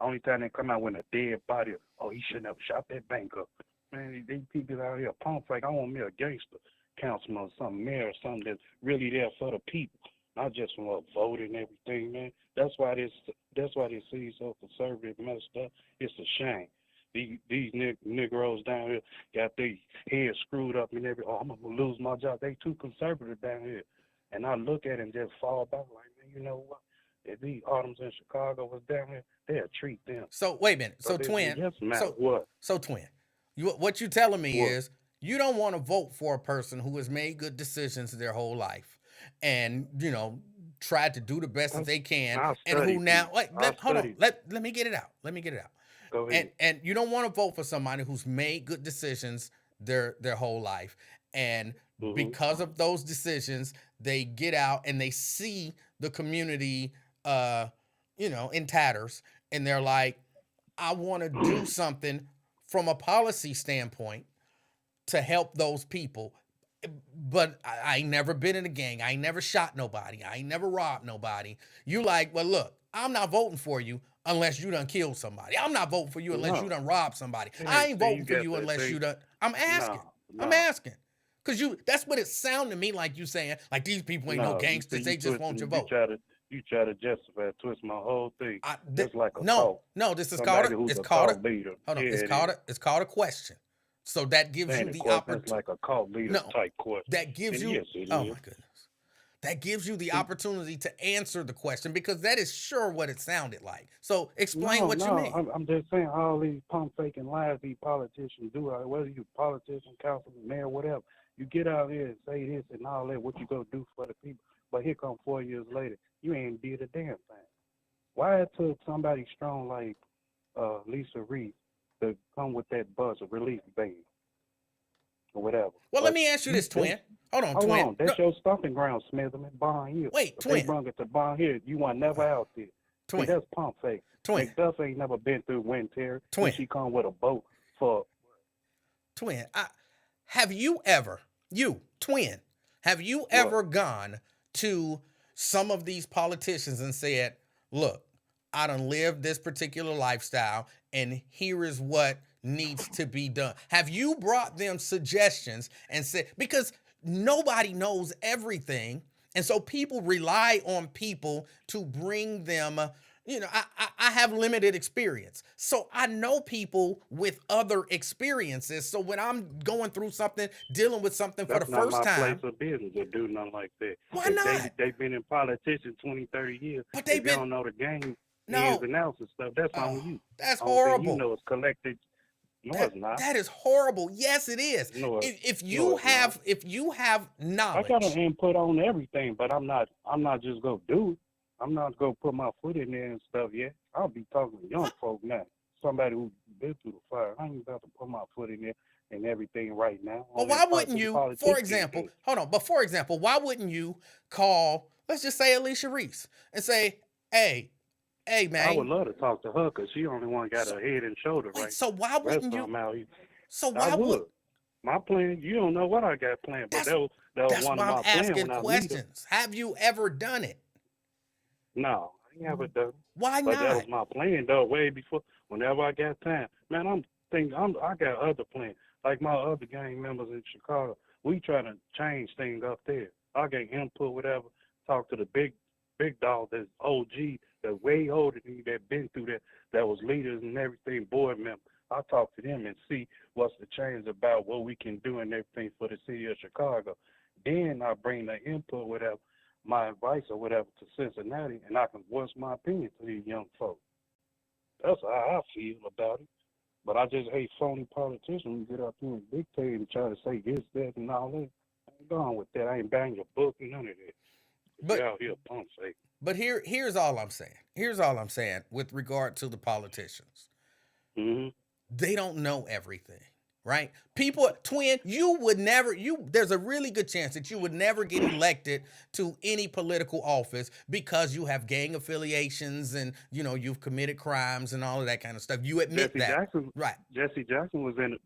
Only time they come out with a dead body. Oh, he shouldn't have shot that bank up. Man, these people out here pump fake. I want me a gangster councilman or something, mayor or something that's really there for the people, not just for a vote and everything, man. That's why this city's so conservative, messed up. It's a shame. These Negroes down here got their heads screwed up and everything. Oh, I'm gonna lose my job. They too conservative down here. And I look at it and just fall back like, man, you know what? If these Autumns in Chicago was down here, they'll treat them. So wait a minute. So But it twin. just matter So what. twin. What you telling me What? is you don't want to vote for a person who has made good decisions their whole life, and tried to do the best that they can, I and study who now people. wait, I hold on. study. Let me get it out. Let me get it out. Go ahead. And you don't want to vote for somebody who's made good decisions their whole life, and Mm-hmm. because of those decisions they get out and they see the community in tatters, and they're like, I want to do something from a policy standpoint to help those people. But I ain't never been in a gang. I ain't never shot nobody. I ain't never robbed nobody. You like, well, look, I'm not voting for you unless you done killed somebody. I'm not voting for you unless you No. done robbed somebody. I See, ain't see, you voting for got you that. unless you See, done. I'm asking. no, I'm no, asking. Cause that's what it sounded to me like you saying. Like these people ain't no no. You see, gangsters. you They just want twisting. your You vote. try to, you try to justify, twist my whole thing. Just like a No, cult. no. This is called Somebody a. who's It's a called a. cult leader. Hold on. Yeah, It's it called is. a. It's called a question. So that gives you Ain't a the question. That's opportunity. like a cult leader No, type question. that gives And you. yes, it Oh is. my goodness. That gives you the See, opportunity to answer the question, because that is sure what it sounded like. So explain no, what you no. mean. I'm just saying all these pump faking lies these politicians do. Whether you politician, councilman, mayor, whatever, you get out here and say this and all that. What you gonna do for the people? But here come 4 years later, you ain't did a damn thing. Why it took somebody strong like Lisa Reed to come with that buzz of relief band or whatever? Well, let But me ask you you, this, they, twin. Hold on, hold twin. on, No, that's your stomping ground, Smitherman, Bond Hill. wait, If they twin. brung it to Bond Hill, you want never out there. See, Twin. that's pump fake. Twin. McDuff ain't never been through wind terror. Then Twin. she come with a boat for Twin. Have you ever, twin, have you what? ever gone to some of these politicians and said, look, I done lived this particular lifestyle and here is what needs to be done? Have you brought them suggestions and said, because nobody knows everything. And so people rely on people to bring them, I have limited experience. So I know people with other experiences. So when I'm going through something, dealing with something for the That's not first my place time, of business to do nothing like that. why If not? they've been in politics 20, 30 years, But if they've you been, don't know the game ins no, and outs and stuff, that's oh, on you. that's Only thing you horrible. know is collected. No, That it's not. that is horrible. Yes, it is. No, If no, you it's not. have I got an knowledge, input on everything, but I'm not just gonna do it. I'm not gonna put my foot in there and stuff yet. I'll be talking to young folk now. Somebody who's been through the fire. I ain't about to put my foot in there and everything right now. but Only why a wouldn't person you, for politician example, do. hold on, but for example, why wouldn't you call, let's just say Alicia Reese, and say, hey, I would man, love to talk to her because she only one got so, her head and shoulder wait, right. so why Rest wouldn't of you, them out here. so I why would, would. My plan, you don't know what I got planned, but that's, that was that's one of why I'm my plans asking when I meet her. questions. Have you ever done it? No, I ain't never done it. Why But that not? was my plan though, way before. Whenever I got time, man, I got other plans. Like my other gang members in Chicago, we try to change things up there. I get input, whatever. Talk to the big dog that's OG, that's way older than me, that been through that was leaders and everything, board members. I talk to them and see what's the change about what we can do and everything for the city of Chicago. Then I bring the input, whatever, my advice or whatever to Cincinnati, and I can voice my opinion to these young folks. That's how I feel about it. But I just hate phony politicians who get up here and dictate and try to say this, that, and all that. I ain't going with that. I ain't buying your book and none of that. But You out here pump fake. but here's all I'm saying. Here's all I'm saying with regard to the politicians. Mm-hmm. They don't know everything, right? People, Twin, there's a really good chance that you would never get elected to any political office because you have gang affiliations and, you've committed crimes and all of that kind of stuff. You admit Jesse that. Jackson. Right. Jesse Jackson was in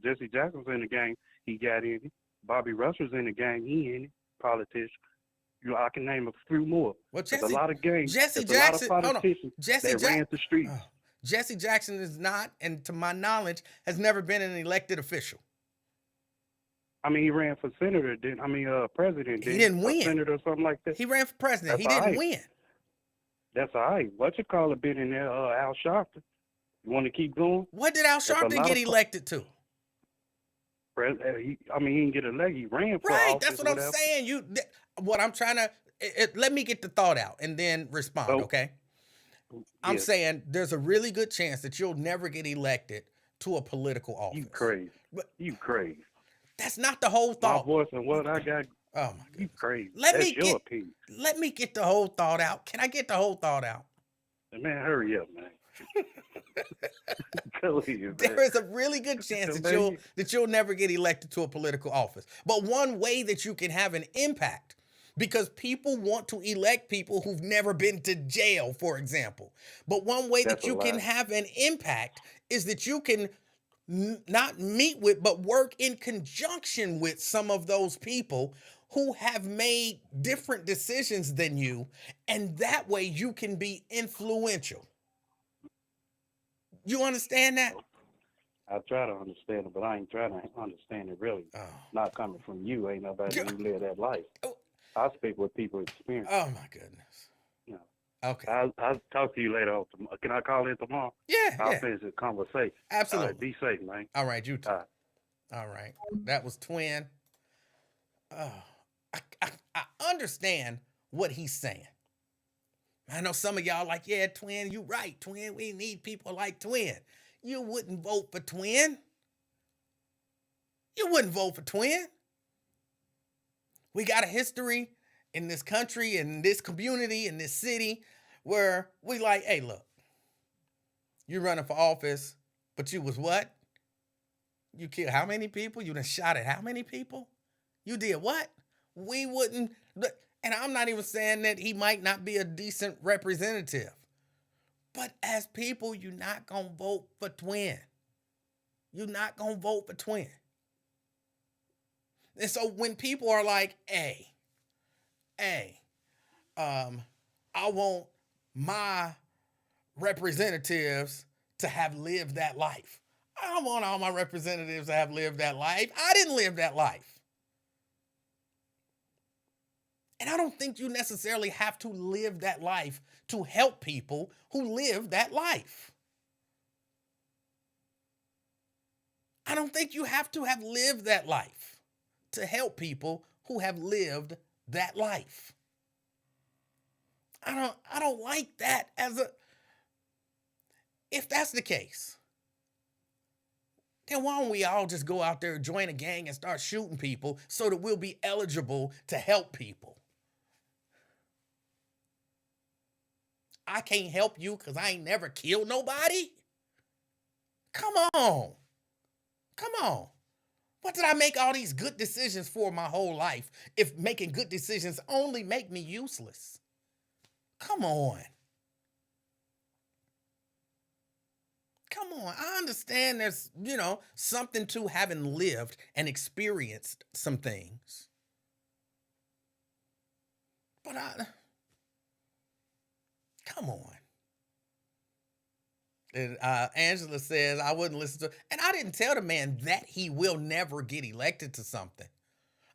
the gang. He got in it. Bobby Russell's in the gang. He in it. Politician. I can name a few more. Well, There's a lot of gangs. Jesse There's Jackson, a lot of politicians that ran the streets. Oh, Jesse Jackson is not, and to my knowledge, has never been an elected official. I mean, he ran for senator, president. He didn't win. Senator or something like that. He ran for president. That's he didn't right. win. That's all right. Whatchamacallit been in there, Al Sharpton. You want to keep going? What did Al Sharpton get elected to? He didn't get elected. He ran for right. office. That's what I'm saying. What I'm trying to let me get the thought out and then respond. Okay. I'm saying there's a really good chance that you'll never get elected to a political office. You crazy. That's not the whole thought. My voice and what I got. Oh my God. You crazy. That's your opinion. Let me get the whole thought out. Can I get the whole thought out? Man, hurry up, man. There is a really good chance that you'll never get elected to a political office. But one way that you can have an impact, because people want to elect people who've never been to jail, for example. But one way that you can have an impact is that you can not meet with, but work in conjunction with some of those people who have made different decisions than you. And that way you can be influential. You understand that? I try to understand it, but I ain't trying to understand it really. Oh. Not coming from you. Ain't nobody who live that life. I speak with people experience. Oh my goodness. No. Okay. I'll talk to you later. Can I call in tomorrow? Yeah. I'll finish the conversation. Absolutely. All right, be safe, man. All right, you too. All right. That was Twin. I understand what he's saying. I know some of y'all like, yeah, Twin, you right, Twin. We need people like Twin. You wouldn't vote for Twin. You wouldn't vote for Twin. We got a history in this country, in this community, in this city, where we like, hey, look, you running for office, but you was what? You killed how many people? You done shot at how many people? You did what? We wouldn't, and I'm not even saying that he might not be a decent representative, but as people, you're not going to vote for Twin. You're not going to vote for Twin. And so when people are like, hey, I want my representatives to have lived that life. I don't want all my representatives to have lived that life. I didn't live that life. And I don't think you necessarily have to live that life to help people who live that life. I don't think you have to have lived that life to help people who have lived that life. I don't like that if that's the case, then why don't we all just go out there, join a gang and start shooting people so that we'll be eligible to help people? I can't help you because I ain't never killed nobody? Come on. What did I make all these good decisions for my whole life if making good decisions only make me useless? Come on. I understand there's, something to having lived and experienced some things. But come on. And Angela says, I wouldn't listen to, and I didn't tell the man that he will never get elected to something.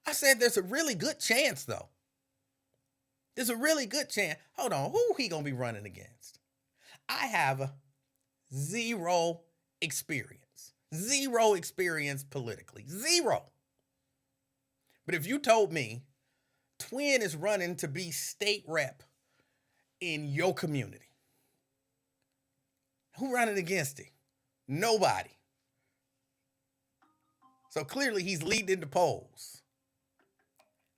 I said, there's a really good chance though. There's a really good chance. Hold on. Who he going to be running against? I have zero experience politically. Zero. But if you told me Twin is running to be state rep in your community, who running against him? Nobody. So clearly he's leading the polls.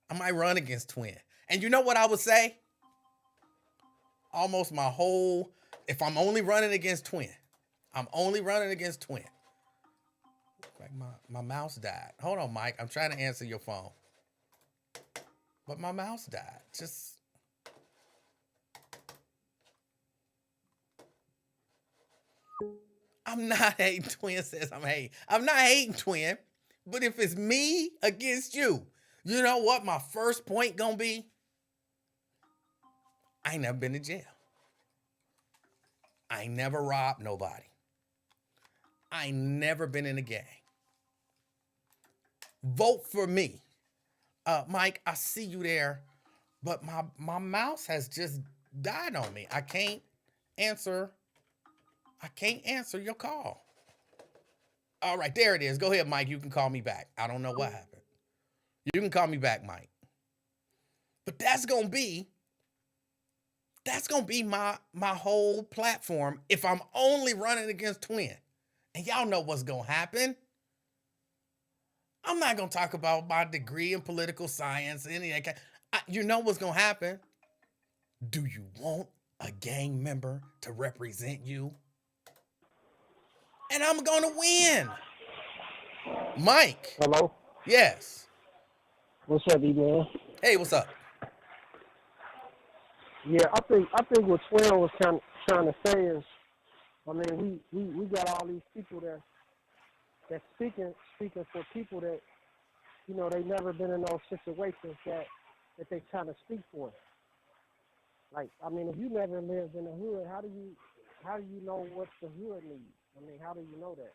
I might run against Twin. And you know what I would say? Almost if I'm only running against Twin, Like my mouse died. Hold on, Mike. I'm trying to answer your phone. But my mouse died. I'm not hating. Twin says I'm hating. I'm not hating, Twin. But if it's me against you, you know what my first point gonna be? I ain't never been to jail. I ain't never robbed nobody. I ain't never been in a gang. Vote for me. Mike, I see you there, but my mouse has just died on me. I can't answer your call. All right, there it is. Go ahead, Mike. You can call me back. I don't know what happened. You can call me back, Mike. But that's gonna be my whole platform if I'm only running against Twin. And y'all know what's gonna happen. I'm not gonna talk about my degree in political science, any of that. You know what's gonna happen. Do you want a gang member to represent you? And I'm gonna win. Mike. Hello. Yes. What's up, E-Man? Hey, what's up? Yeah, I think what Twin was trying to say is, I mean, we got all these people that's speaking for people that, you know, they never been in those situations that they trying to speak for. Like, I mean, if you never lived in the hood, how do you know what the hood needs? I mean, how do you know that?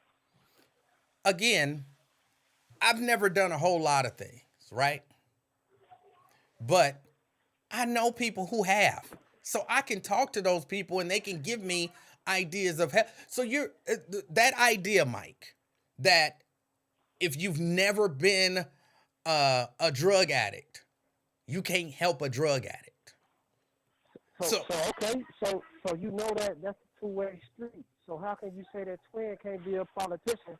Again, I've never done a whole lot of things, right? But I know people who have. So I can talk to those people and they can give me ideas of help. So that idea, Mike, that if you've never been a drug addict, you can't help a drug addict. So you know that that's a two-way street. So how can you say that Twin can't be a politician?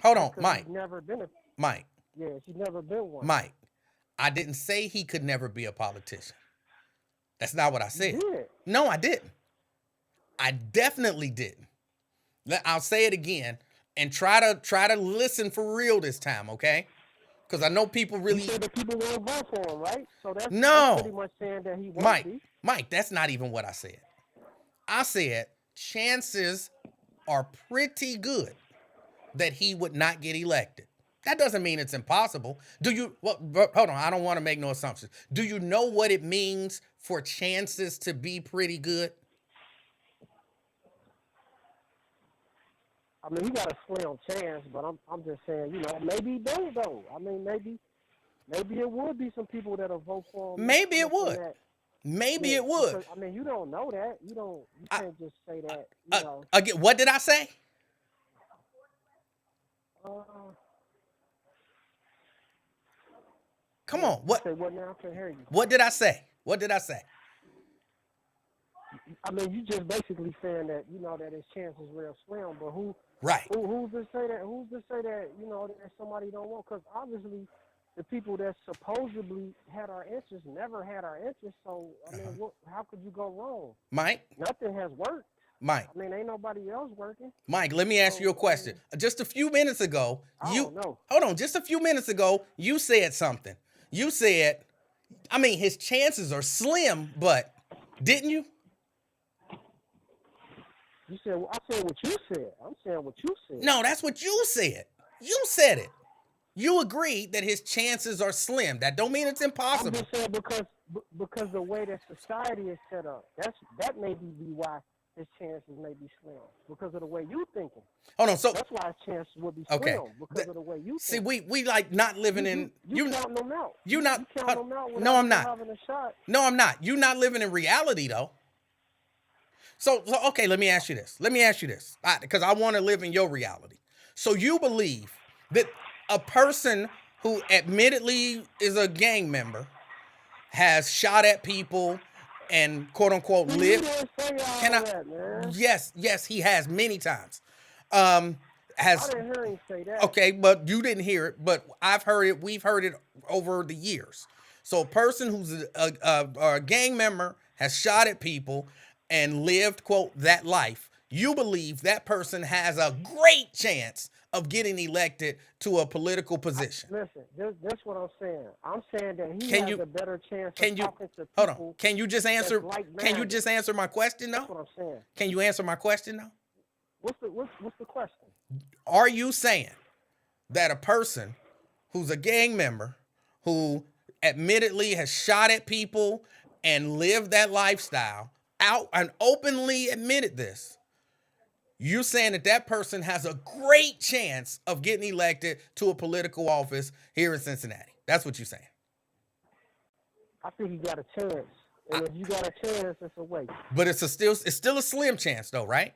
Hold on, Mike. She's never been a Mike. Yeah, she's never been one. Mike, I didn't say he could never be a politician. That's not what I said. You did. No, I didn't. I definitely didn't. I'll say it again and try to listen for real this time, okay? Because I know people really. You said that people won't vote for him, right? So that's pretty much saying that he won't be. Mike, that's not even what I said. I said chances are pretty good that he would not get elected. That doesn't mean it's impossible. Hold on, I don't want to make no assumptions. Do you know what it means for chances to be pretty good? I mean, he got a slim chance, but I'm just saying, you know, maybe he don't though. I mean, maybe it would be some people that'll vote for him. Maybe it would. Maybe it would. Because, I mean, you don't know that. You can't just say that. You know. Again, what did I say? Come on. What? Say what now? I can't hear you. What did I say? What did I say? I mean, you just basically saying that, you know, that his chance is real slim, but who's to say that? Who's to say that, you know, that somebody don't want? Because obviously, the people that supposedly had our interests never had our interests. So I mean, how could you go wrong? Mike, nothing has worked. Mike, I mean, ain't nobody else working. Mike, let me ask you a question. Just a few minutes ago, hold on. Just a few minutes ago, you said something. You said, I mean, his chances are slim, but didn't you? You said, I said what you said. I'm saying what you said. No, that's what you said. You said it. You agreed that his chances are slim. That don't mean it's impossible. I'm just saying because the way that society is set up, that may be why his chances may be slim. Because of the way you thinking. Hold on, so that's why his chances would be slim. Okay. Because of the way you see, think. we like not living in you counting them out. You not counting them out no, I'm not. Having a shot. No, I'm not. You not living in reality though. So okay, let me ask you this. Because I want to live in your reality. So you believe that a person who admittedly is a gang member has shot at people and quote unquote lived. Yes, he has many times. I didn't hear him say that. Okay, but you didn't hear it, but I've heard it. We've heard it over the years. So a person who's a gang member has shot at people and lived, quote, that life. You believe that person has a great chance of getting elected to a political position? Listen, this what I'm saying. I'm saying that he Can has you a better chance can of you talking to hold on? people Can you just that's answer? like-minded. Can you just answer my question That's though? what I'm saying. Can you answer my question though? What's the question? Are you saying that a person who's a gang member who admittedly has shot at people and lived that lifestyle out and openly admitted this, you're saying that that person has a great chance of getting elected to a political office here in Cincinnati? That's what you're saying. I think he got a chance, and if you got a chance, it's a waste. But it's still a slim chance though, right?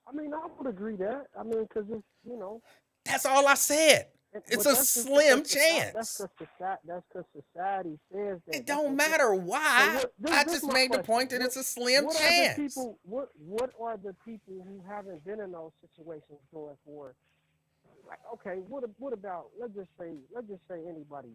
I mean, I would agree that. I mean, because it's, you know. That's all I said. It's But a that's just slim because chance. That's because society says that. It don't matter why. I just made the point that it's a slim chance. What are the people who haven't been in those situations going for? Like, okay, what about let's just say anybody,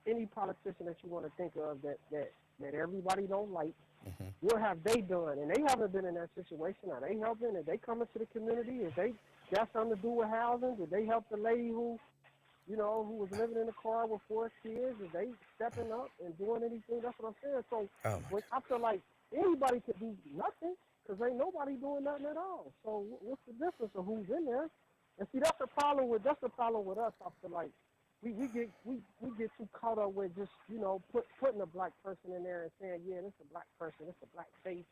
any politician that you want to think of that everybody don't like. Mm-hmm. What have they done? And they haven't been in that situation. Are they helping? Are they coming to the community? Is they got something to do with housing? Did they help the lady who was living in a car with 4 kids? Is they stepping up and doing anything? That's what I'm saying. So I feel like anybody could do nothing because ain't nobody doing nothing at all. So what's the difference of who's in there? And see, that's the problem with us. I feel like we get too caught up with just putting a black person in there and saying, yeah, this is a black person, this is a black face.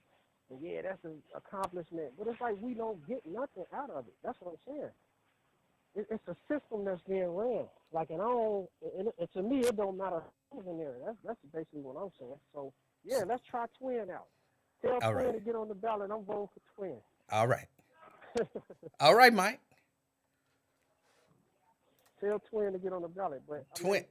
And yeah, that's an accomplishment. But it's like we don't get nothing out of it. That's what I'm saying. It's a system that's being ran. Like, and to me, it don't matter who's in there. That's basically what I'm saying. So, yeah, let's try Twin out. Tell All Twin right. to get on the ballot. I'm voting for Twin. All right. All right, Mike. Tell Twin to get on the ballot. But Twin,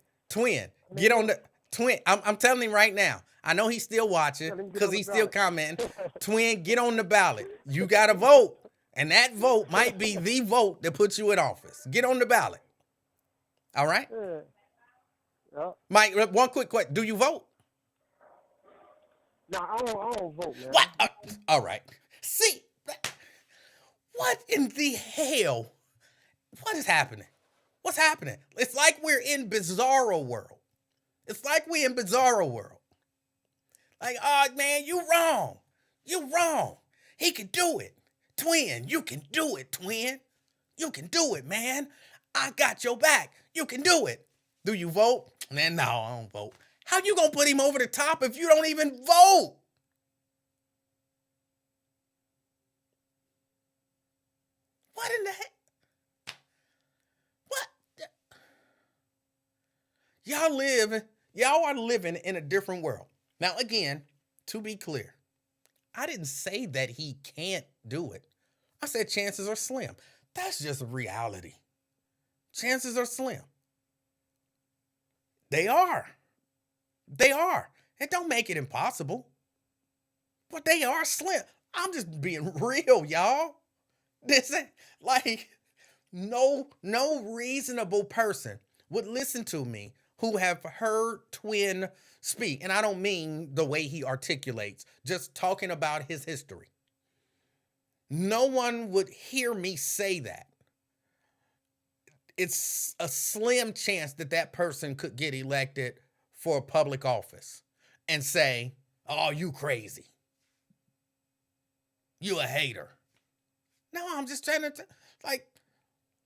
get on the Twin. I'm telling him right now. I know he's still watching because he's still commenting. Twin, get on the ballot. You got to vote. And that vote might be the vote that puts you in office. Get on the ballot. All right? Yeah. Mike, one quick question. Do you vote? No, I don't vote, man. What? All right. See, what in the hell? What is happening? What's happening? It's like we're in Bizarro world. It's like we're in Bizarro world. Like, oh, man, you wrong. You wrong. He can do it. Twin, you can do it, Twin. You can do it, man. I got your back. You can do it. Do you vote? Man, no, I don't vote. How you gonna put him over the top if you don't even vote? What in the heck? What? Y'all are living in a different world. Now, again, to be clear, I didn't say that he can't do it. I said chances are slim. That's just reality. Chances are slim. They are. They are. It don't make it impossible. But they are slim. I'm just being real, y'all. This ain't like no reasonable person would listen to me who have heard Twin speak. And I don't mean the way he articulates, just talking about his history. No one would hear me say that. It's a slim chance that that person could get elected for a public office and say, oh, you crazy. You a hater. No, I'm just trying to,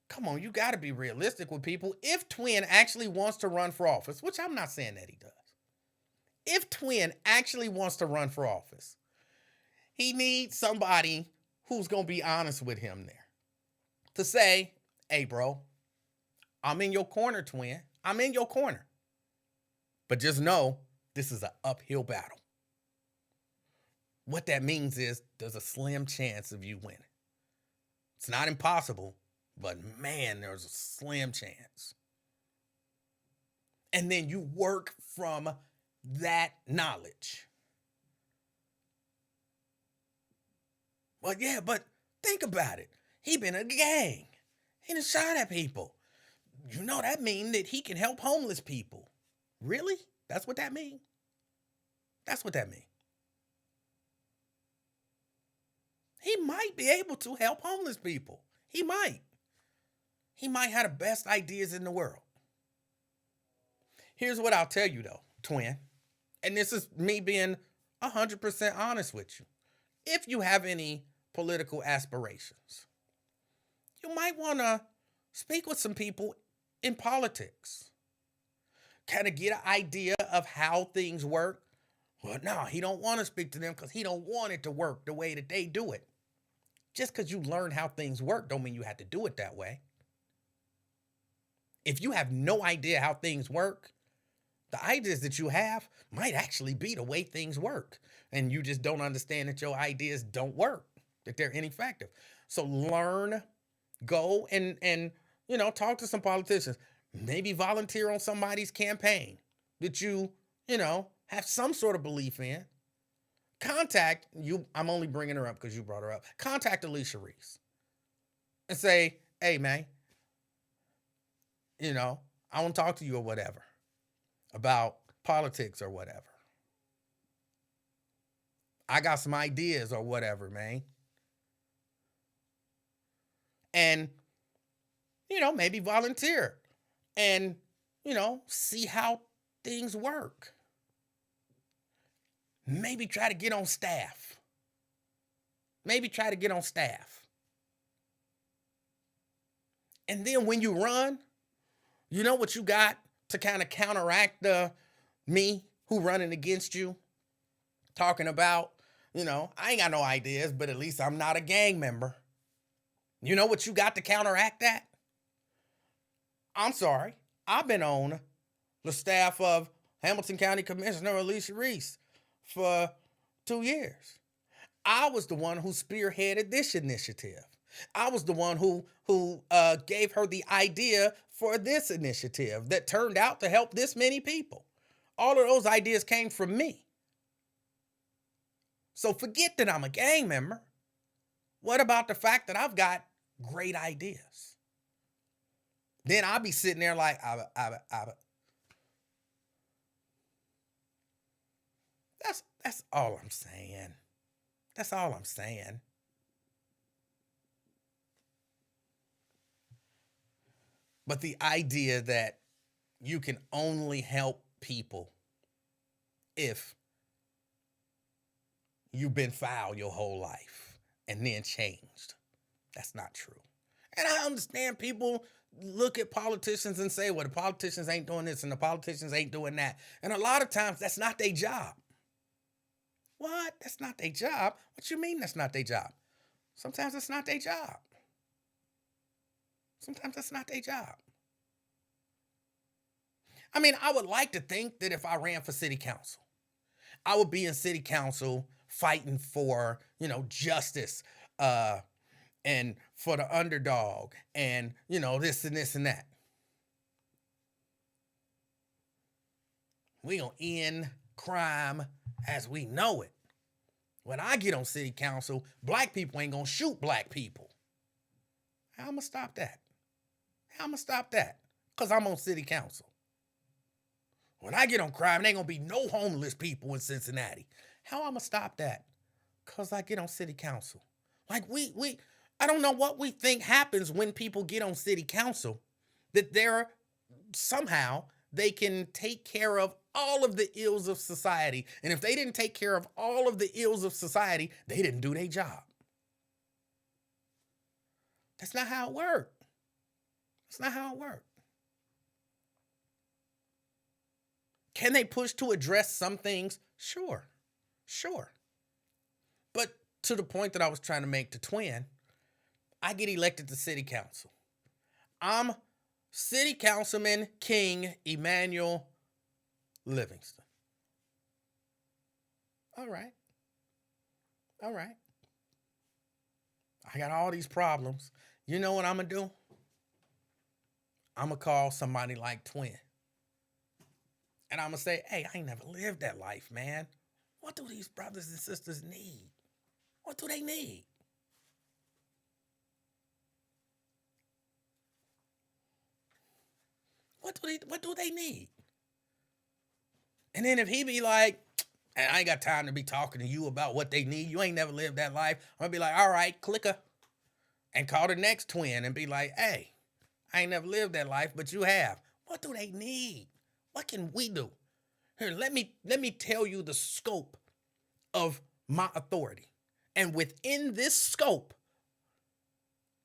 come on, you got to be realistic with people. If Twin actually wants to run for office, which I'm not saying that he does. If Twin actually wants to run for office, he needs somebody who's going to be honest with him there. To say, hey, bro, I'm in your corner, Twin. I'm in your corner. But just know this is an uphill battle. What that means is there's a slim chance of you winning. It's not impossible, but man, there's a slim chance. And then you work from that knowledge. Well, yeah, but think about it. He been in a gang. He done shot at people. You know that mean that he can help homeless people. Really? That's what that mean? That's what that mean. he might be able to help homeless people. He might. He might have the best ideas in the world. Here's what I'll tell you though, twin. And this is me being 100% honest with you. If you have any political aspirations, you might want to speak with some people in politics. Kind of get an idea of how things work. Well, no, he don't want to speak to them because he don't want it to work the way that they do it. Just because you learn how things work don't mean you have to do it that way. If you have no idea how things work, the ideas that you have might actually be the way things work. And you just don't understand that your ideas don't work, that they're ineffective. So learn, go and talk to some politicians. Maybe volunteer on somebody's campaign that you have some sort of belief in. Contact you. I'm only bringing her up because you brought her up. Contact Alicia Reese and say, hey, man, I want to talk to you or whatever about politics or whatever. I got some ideas or whatever, man. And, maybe volunteer and, see how things work. Maybe try to get on staff. And then when you run, you know what you got to kind of counteract me who running against you? Talking about, I ain't got no ideas, but at least I'm not a gang member. You know what you got to counteract that? I'm sorry. I've been on the staff of Hamilton County Commissioner Alicia Reese for 2 years. I was the one who spearheaded this initiative. I was the one who gave her the idea for this initiative that turned out to help this many people. All of those ideas came from me. So forget that I'm a gang member. What about the fact that I've got great ideas? Then I'll be sitting there like, That's all I'm saying. That's all I'm saying. But the idea that you can only help people if you've been foul your whole life and then changed, that's not true. And I understand people look at politicians and say, well, the politicians ain't doing this and the politicians ain't doing that. And a lot of times that's not their job. What? That's not their job? What you mean that's not their job? Sometimes it's not their job. Sometimes that's not their job. I mean, I would like to think that if I ran for city council, I would be in city council fighting for, justice and for the underdog and, this and this and that. We gonna end crime as we know it. When I get on city council, black people ain't gonna shoot black people. How I'm gonna stop that? Because I'm on city council. When I get on crime, there ain't gonna be no homeless people in Cincinnati. How I'm gonna stop that? Because I get on city council. Like I don't know what we think happens when people get on city council, that somehow they can take care of all of the ills of society. And if they didn't take care of all of the ills of society, they didn't do their job. That's not how it worked. Can they push to address some things? Sure. But to the point that I was trying to make to Twin, I get elected to city council. I'm City Councilman King Emanuel Livingston. All right. I got all these problems. You know what I'm going to do? I'm going to call somebody like Twin. And I'm going to say, hey, I ain't never lived that life, man. What do these brothers and sisters need? What do they need? What do they need? And then if he be like, And I ain't got time to be talking to you about what they need. You ain't never lived that life. I'm going to be like, all right, clicker. And call the next twin and be like, hey, I ain't never lived that life, but you have. What do they need? What can we do? Here, let me tell you the scope of my authority. And within this scope,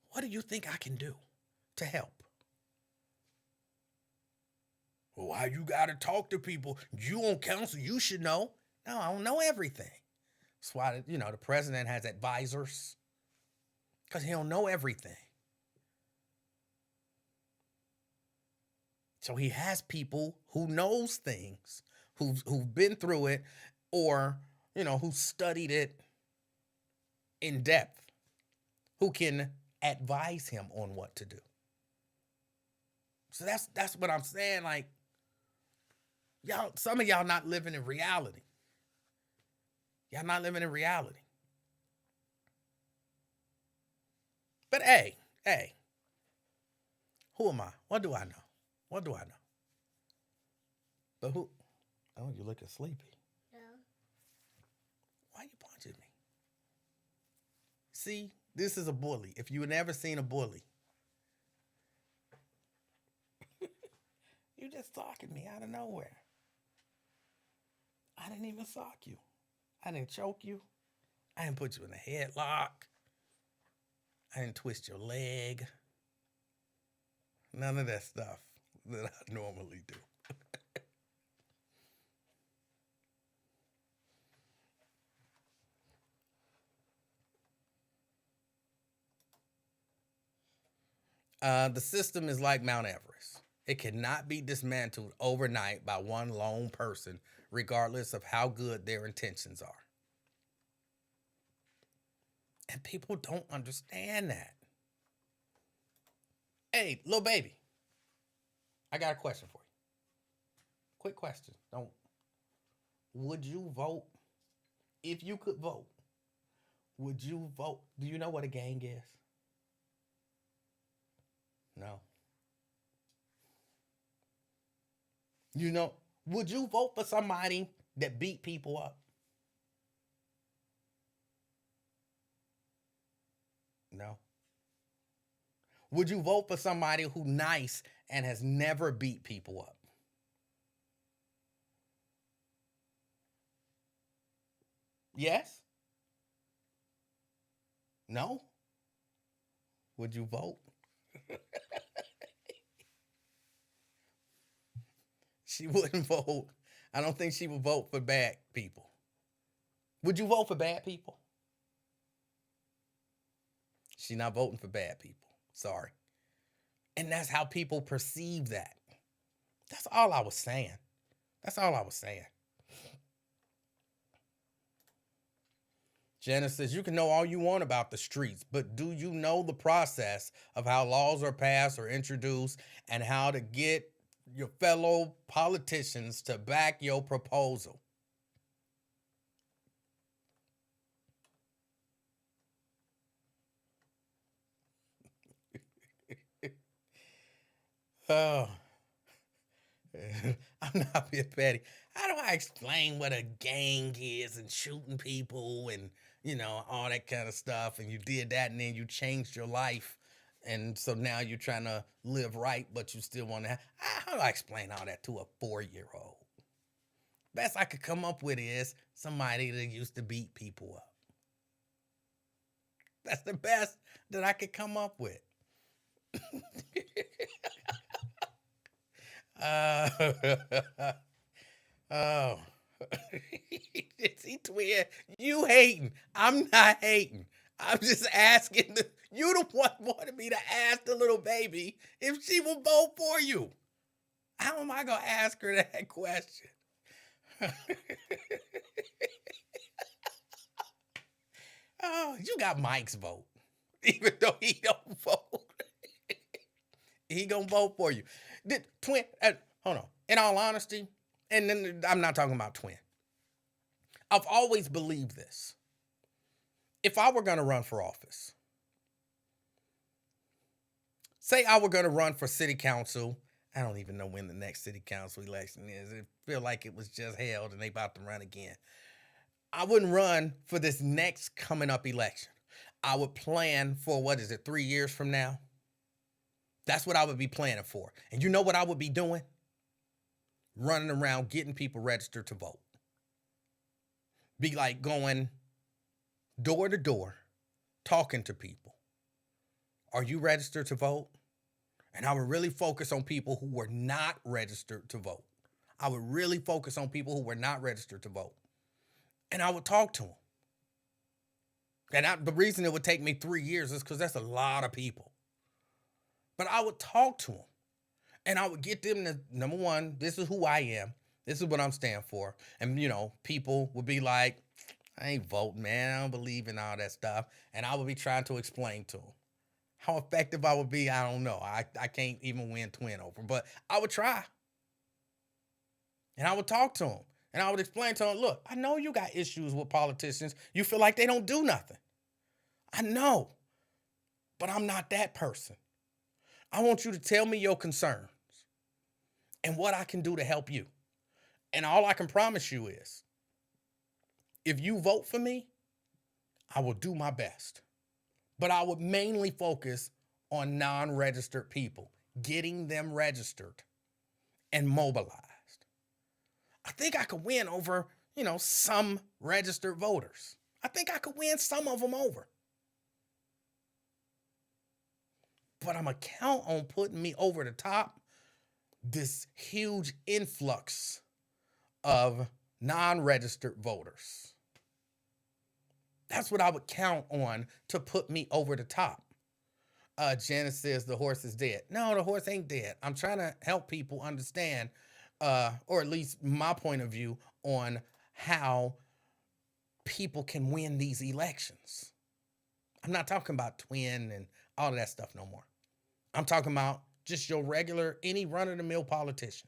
what do you think I can do to help? Well, why you gotta talk to people? You on council, you should know. No, I don't know everything. That's why, the president has advisors. Because he don't know everything. So he has people who knows things, who've been through it, or, who studied it in depth, who can advise him on what to do. So that's what I'm saying. Like, y'all, some of y'all not living in reality. Y'all not living in reality. But hey, who am I? What do I know? What do I know? But who? Oh, you looking sleepy. No. Why you punching me? See, this is a bully. If you never seen a bully, you just talking me out of nowhere. I didn't even sock you. I didn't choke you. I didn't put you in a headlock. I didn't twist your leg. None of that stuff that I normally do. The system is like Mount Everest. It cannot be dismantled overnight by one lone person, regardless of how good their intentions are. And people don't understand that. Hey, little baby, I got a question for you. Quick question. Would you vote? If you could vote, would you vote? Do you know what a gang is? No. Would you vote for somebody that beat people up? No. Would you vote for somebody who's nice and has never beat people up? Yes? No? Would you vote? She wouldn't vote. I don't think she would vote for bad people. Would you vote for bad people? She's not voting for bad people. Sorry. And that's how people perceive that. That's all I was saying. That's all I was saying. Janice says, you can know all you want about the streets, but do you know the process of how laws are passed or introduced and how to get your fellow politicians to back your proposal? Oh, I'm not being petty. How do I explain what a gang is and shooting people and, all that kind of stuff? And you did that and then you changed your life. And so now you're trying to live right, but you still want to how do I explain all that to a 4-year-old? Best I could come up with is somebody that used to beat people up. That's the best that I could come up with. Oh. See, twin, you hating. I'm not hating. I'm just asking. You the one wanted me to ask the little baby if she will vote for you. How am I going to ask her that question? Oh, you got Mike's vote. Even though he don't vote. He going to vote for you. Twin, hold on. In all honesty, and then I'm not talking about twin. I've always believed this. If I were going to run for office, say I were going to run for city council I don't even know when the next city council election is. It feel like it was just held and they about to run again. I wouldn't run for this next coming up election. I would plan for, what is it, 3 years from now? That's what I would be planning for. And you know what I would be doing? Running around getting people registered to vote. Be like going door to door, talking to people. Are you registered to vote? And I would really focus on people who were not registered to vote. I would really focus on people who were not registered to vote. And I would talk to them. And the reason it would take me 3 years is because that's a lot of people. But I would talk to them. And I would get them to, number one, this is who I am. This is what I'm standing for. And, people would be like, I ain't voting, man. I don't believe in all that stuff. And I would be trying to explain to them. How effective I would be, I don't know. I can't even win twin over. But I would try. And I would talk to them. And I would explain to them, look, I know you got issues with politicians. You feel like they don't do nothing. I know. But I'm not that person. I want you to tell me your concerns and what I can do to help you. And all I can promise you is, if you vote for me, I will do my best. But I would mainly focus on non-registered people, getting them registered and mobilized. I think I could win over, some registered voters. I think I could win some of them over. But I'm going to count on putting me over the top this huge influx of non-registered voters. That's what I would count on to put me over the top. Janice says the horse is dead. No, the horse ain't dead. I'm trying to help people understand, or at least my point of view on how people can win these elections. I'm not talking about twin and all of that stuff no more. I'm talking about just your regular, any run-of-the-mill politician.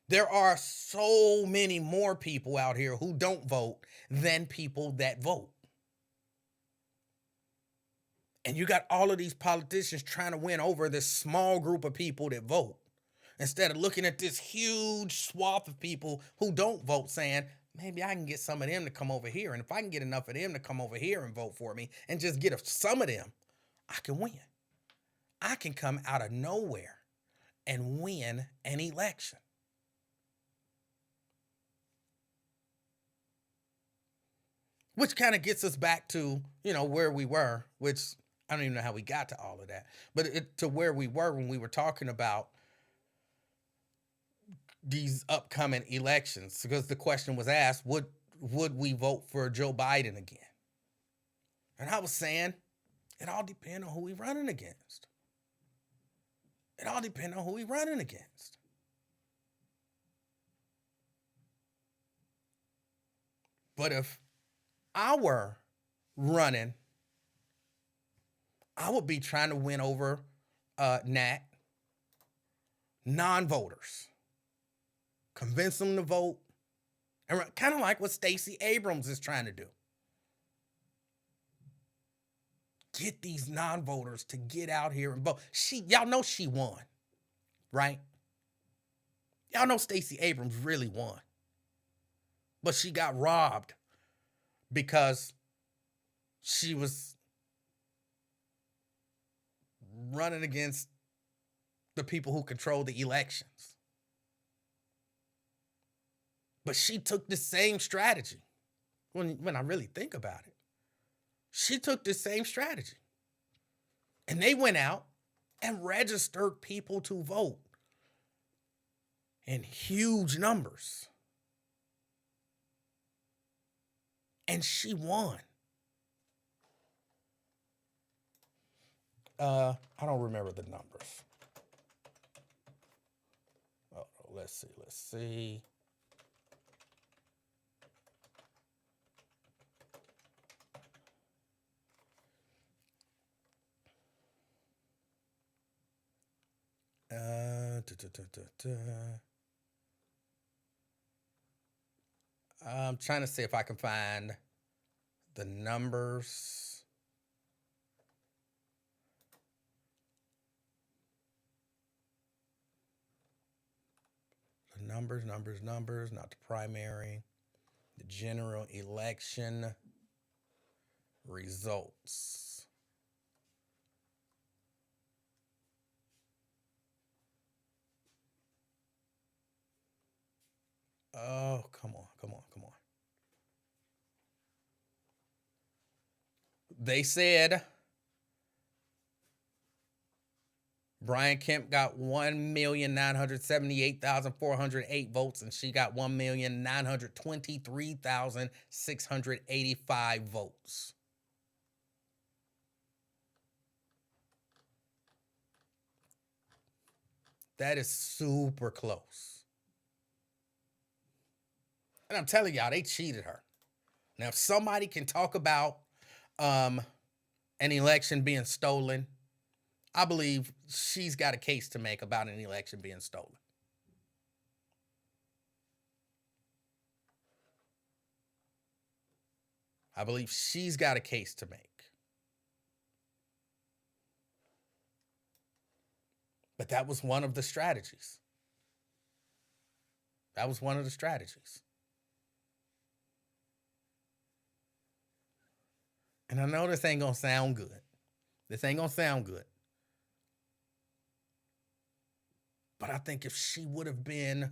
There are so many more people out here who don't vote than people that vote. And you got all of these politicians trying to win over this small group of people that vote, instead of looking at this huge swath of people who don't vote saying, maybe I can get some of them to come over here. And if I can get enough of them to come over here and vote for me and just get some of them, I can win. I can come out of nowhere and win an election. Which kind of gets us back to, where we were, which I don't even know how we got to all of that, but to where we were when we were talking about these upcoming elections, because the question was asked, would we vote for Joe Biden again? And I was saying, it all depends on who we running against. It all depends on who we running against. But if I were running, I would be trying to win over non-voters. Convince them to vote. And kind of like what Stacey Abrams is trying to do. Get these non-voters to get out here and vote. Y'all know she won, right? Y'all know Stacey Abrams really won. But she got robbed because she was running against the people who control the elections. But she took the same strategy. When I really think about it, she took the same strategy. And they went out and registered people to vote in huge numbers. And she won. I don't remember the numbers. Oh, let's see. I'm trying to see if I can find the numbers. Numbers, not the primary. The general election results. Oh, come on. They said Brian Kemp got 1,978,408 votes, and she got 1,923,685 votes. That is super close. And I'm telling y'all, they cheated her. Now, if somebody can talk about an election being stolen, I believe she's got a case to make about an election being stolen. I believe she's got a case to make. But that was one of the strategies. That was one of the strategies. And I know this ain't going to sound good. This ain't going to sound good. But I think if she would have been,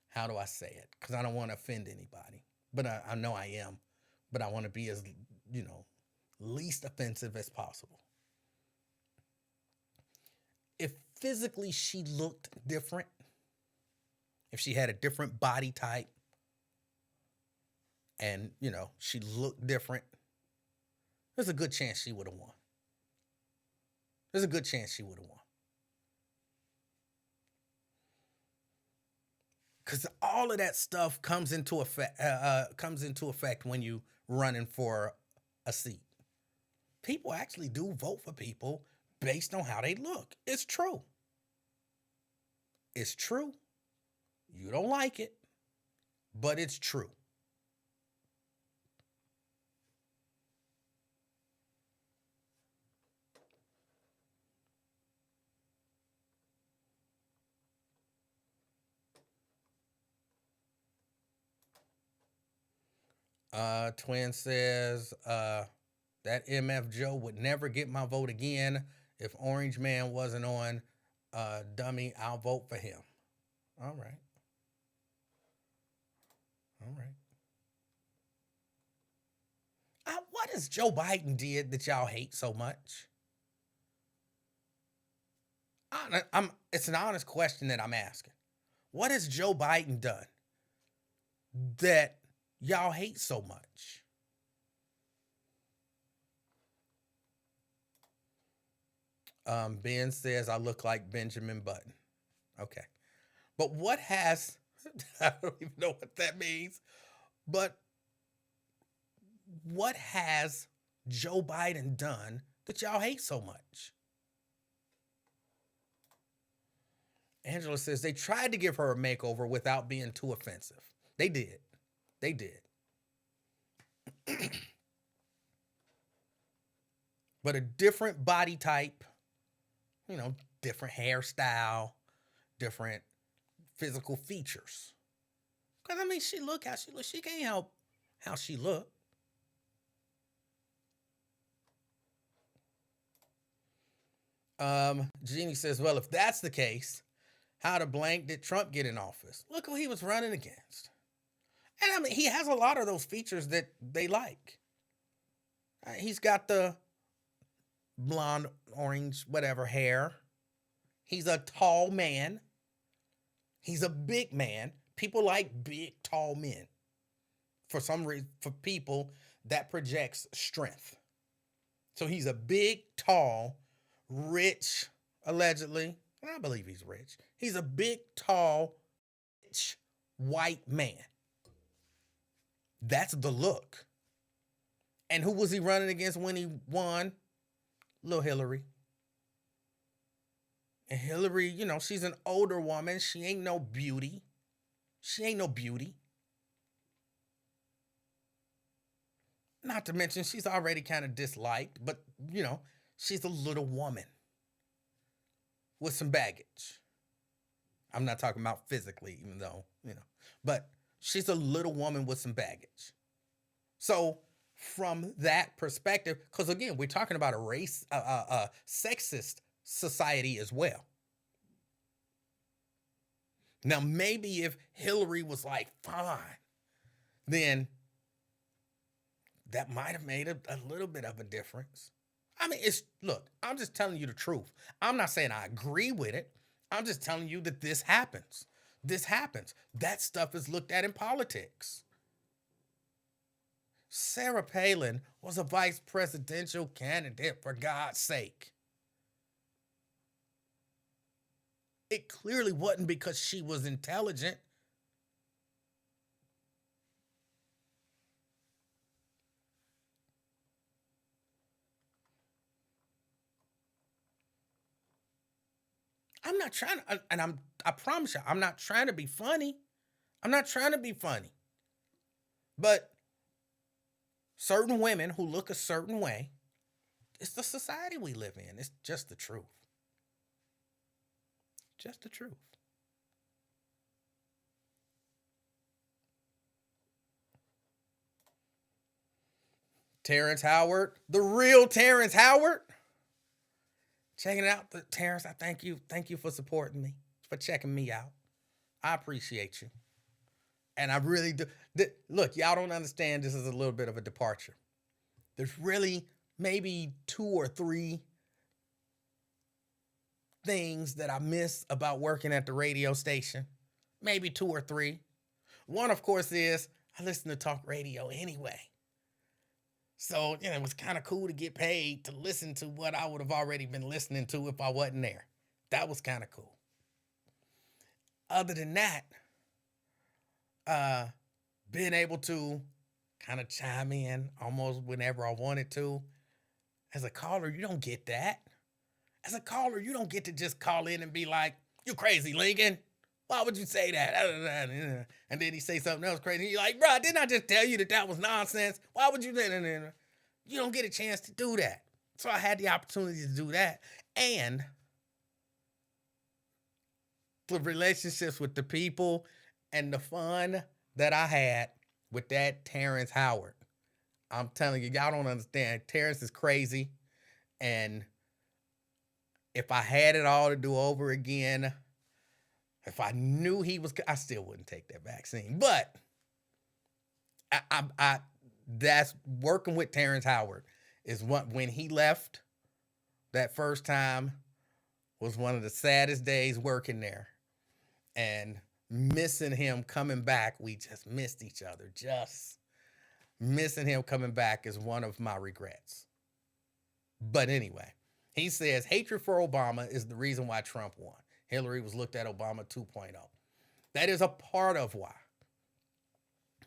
how do I say it? Because I don't want to offend anybody. But I know I am. But I want to be as, least offensive as possible. If physically she looked different, if she had a different body type, and, she looked different, there's a good chance she would have won. There's a good chance she would have won. Because all of that stuff comes into effect when you running for a seat. People actually do vote for people based on how they look. It's true. It's true. You don't like it, but it's true. Twin says that MF Joe would never get my vote again. If Orange Man wasn't on, dummy, I'll vote for him. All right. What has Joe Biden did that y'all hate so much? It's an honest question that I'm asking. What has Joe Biden done that y'all hate so much? Ben says I look like Benjamin Button. Okay. But what has, I don't even know what that means, but what has Joe Biden done that y'all hate so much? Angela says they tried to give her a makeover without being too offensive. They did. But a different body type, different hairstyle, different physical features. Because, she look how she look. She can't help how she look. Jeannie says, well, if that's the case, how the blank did Trump get in office? Look who he was running against. And he has a lot of those features that they like. He's got the blonde, orange, whatever hair. He's a tall man. He's a big man. People like big, tall men. For some reason, for people, that projects strength. So he's a big, tall, rich, allegedly. I believe he's rich. He's a big, tall, rich, white man. That's the look. And who was he running against when he won? Little Hillary. And Hillary, she's an older woman. She ain't no beauty. Not to mention, she's already kind of disliked, but, she's a little woman with some baggage. I'm not talking about physically, even though, but she's a little woman with some baggage. So from that perspective, because again, we're talking about a sexist society as well. Now, maybe if Hillary was like, fine, then that might have made a little bit of a difference. I mean, look, I'm just telling you the truth. I'm not saying I agree with it. I'm just telling you that this happens. This happens. That stuff is looked at in politics. Sarah Palin was a vice presidential candidate, for God's sake. It clearly wasn't because she was intelligent. I'm not trying to, and I promise you, I'm not trying to be funny. I'm not trying to be funny. But certain women who look a certain way, it's the society we live in. It's just the truth. Just the truth. Terrence Howard, the real Terrence Howard. Checking it out, Terrence. I thank you. Thank you for supporting me, for checking me out. I appreciate you. And I really do. Look, y'all don't understand. This is a little bit of a departure. There's really maybe 2 or 3 things that I miss about working at the radio station. Maybe 2 or 3. One, of course, is I listen to talk radio anyway. So, it was kind of cool to get paid to listen to what I would have already been listening to if I wasn't there. That was kind of cool. Other than that, being able to kind of chime in almost whenever I wanted to. As a caller, you don't get that. As a caller, you don't get to just call in and be like, "You crazy, Lincoln. Why would you say that?" And then he say something else crazy. You're like, "Bro, didn't I just tell you that was nonsense? Why would you?" You don't get a chance to do that. So I had the opportunity to do that. And the relationships with the people and the fun that I had with that Terrence Howard. I'm telling you, y'all don't understand. Terrence is crazy. And if I had it all to do over again, if I knew I still wouldn't take that vaccine. But that's working with Terrence Howard is when he left that first time was one of the saddest days working there. And missing him coming back, we just missed each other. Just missing him coming back is one of my regrets. But anyway, he says hatred for Obama is the reason why Trump won. Hillary was looked at Obama 2.0. That is a part of why.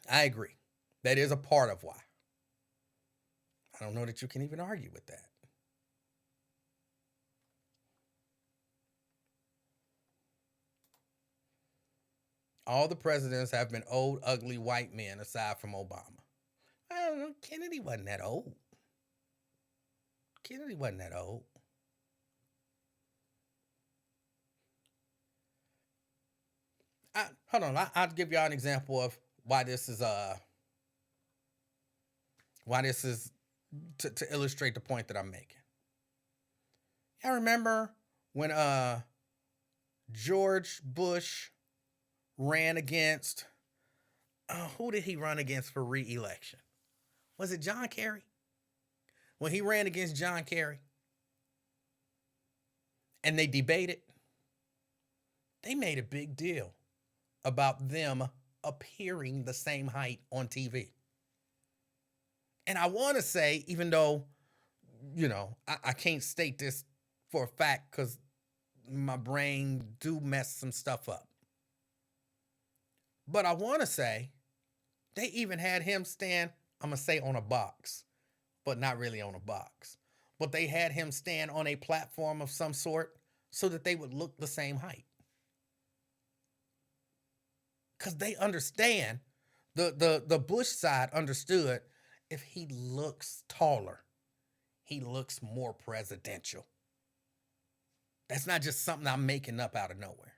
I agree. That is a part of why. I don't know that you can even argue with that. All the presidents have been old, ugly white men aside from Obama. I don't know. Kennedy wasn't that old. Kennedy wasn't that old. Hold on. I'll give y'all an example of why this is to illustrate the point that I'm making. Y'all remember when George Bush ran against, who did he run against for re-election? Was it John Kerry? When he ran against John Kerry and they debated, they made a big deal about them appearing the same height on TV. And I want to say, even though, I can't state this for a fact because my brain do mess some stuff up. But I want to say they even had him stand, I'm going to say on a box, but not really on a box. But they had him stand on a platform of some sort so that they would look the same height. Because they understand, the Bush side understood, if he looks taller, he looks more presidential. That's not just something I'm making up out of nowhere.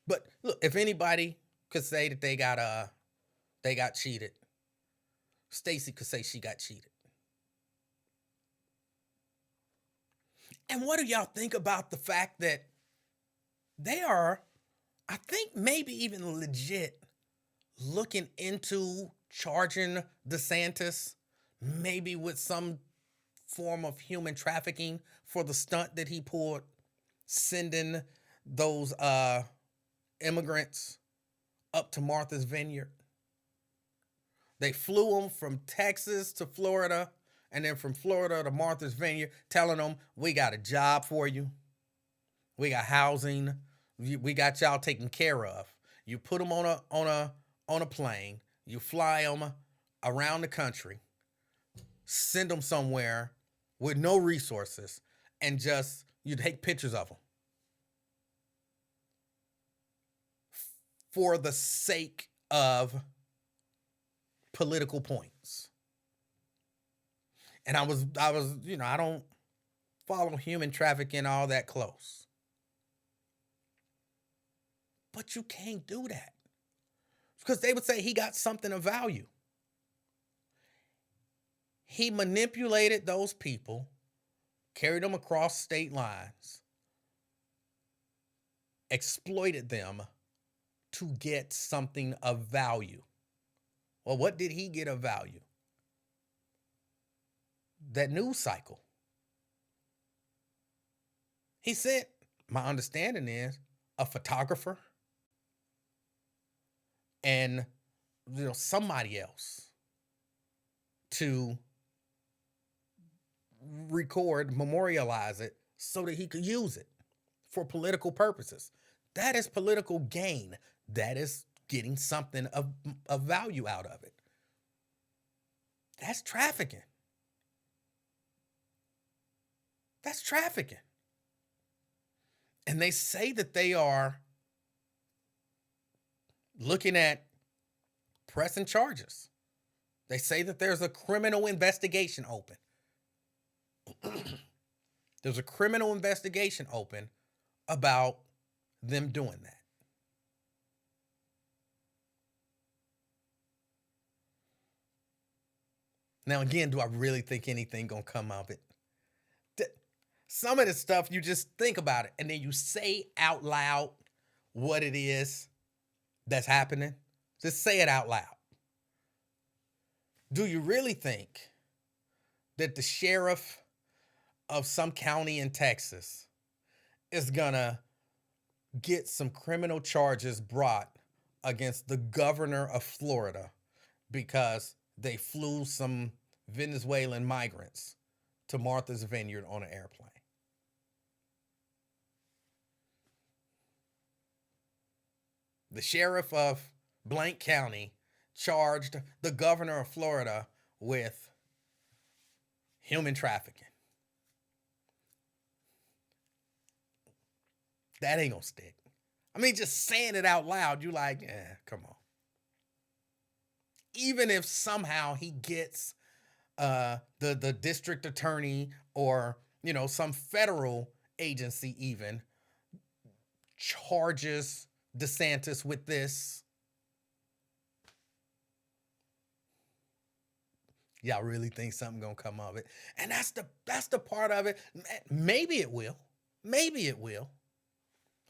But look, if anybody could say that they got cheated, Stacey could say she got cheated. And what do y'all think about the fact that they are, I think maybe even legit, looking into charging DeSantis maybe with some form of human trafficking for the stunt that he pulled, sending those immigrants up to Martha's Vineyard. They flew them from Texas to Florida, and then from Florida to Martha's Vineyard, telling them, we got a job for you. We got housing. We got y'all taken care of. You put them on a plane. You fly them around the country, send them somewhere with no resources, and just you take pictures of them for the sake of political points. And I was, I don't follow human trafficking all that close. But you can't do that. Because they would say he got something of value. He manipulated those people, carried them across state lines, exploited them to get something of value. Well, what did he get of value? That news cycle. He sent, my understanding is, a photographer and somebody else to record, memorialize it so that he could use it for political purposes. That is political gain. That is getting something of value out of it. That's trafficking. That's trafficking. And they say that they are looking at pressing charges. They say that there's a criminal investigation open. There's a criminal investigation open about them doing that. Now, again, do I really think anything gonna come of it? Some of the stuff, you just think about it and then you say out loud what it is that's happening. Just say it out loud. Do you really think that the sheriff of some county in Texas is gonna get some criminal charges brought against the governor of Florida because they flew some Venezuelan migrants to Martha's Vineyard on an airplane? The sheriff of blank county charged the governor of Florida with human trafficking. That ain't gonna stick. I mean, just saying it out loud, you like, come on. Even if somehow he gets the district attorney or, some federal agency even charges DeSantis with this, y'all really think something gonna come of it? And that's the part of it. Maybe it will. Maybe it will.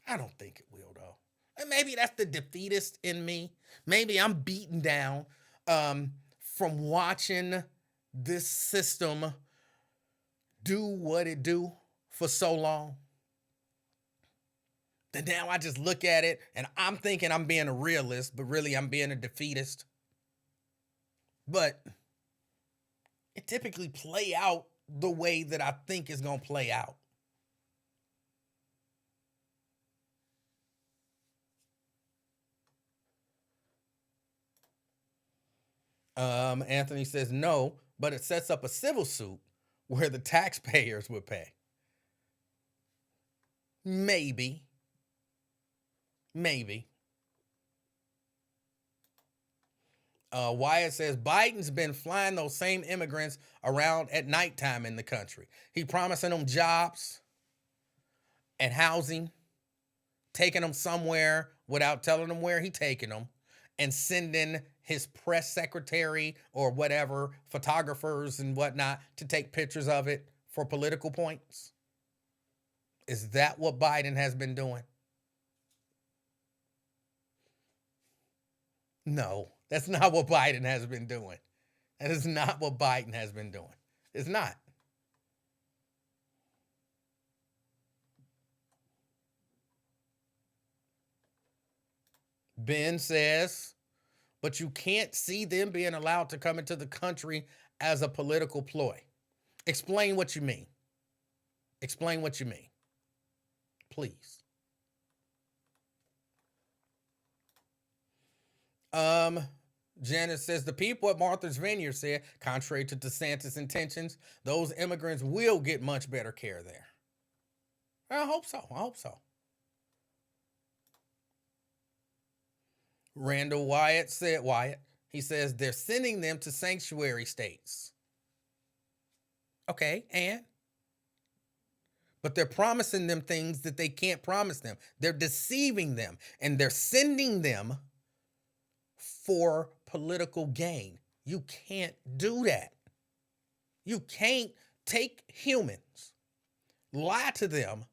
I don't think it will, though. And maybe that's the defeatist in me. Maybe I'm beaten down from watching this system do what it do for so long. And now I just look at it and I'm thinking I'm being a realist, but really I'm being a defeatist. But it typically play out the way that I think is going to play out. Anthony says no, but it sets up a civil suit where the taxpayers would pay. Maybe. Wyatt says Biden's been flying those same immigrants around at nighttime in the country. He promising them jobs and housing taking them somewhere without telling them where he taking them, and sending his press secretary or whatever, photographers and whatnot, to take pictures of it for political points? Is that what Biden has been doing? No, that's not what Biden has been doing. That is not what Biden has been doing. It's not. Ben says, but you can't see them being allowed to come into the country as a political ploy. Explain what you mean. Explain what you mean. Please. Janice says the people at Martha's Vineyard said, contrary to DeSantis' intentions, those immigrants will get much better care there. I hope so. I hope so. Randall Wyatt, he says they're sending them to sanctuary states. Okay, and? But they're promising them things that they can't promise them. They're deceiving them, and they're sending them for political gain. You can't do that. You can't take humans, lie to them,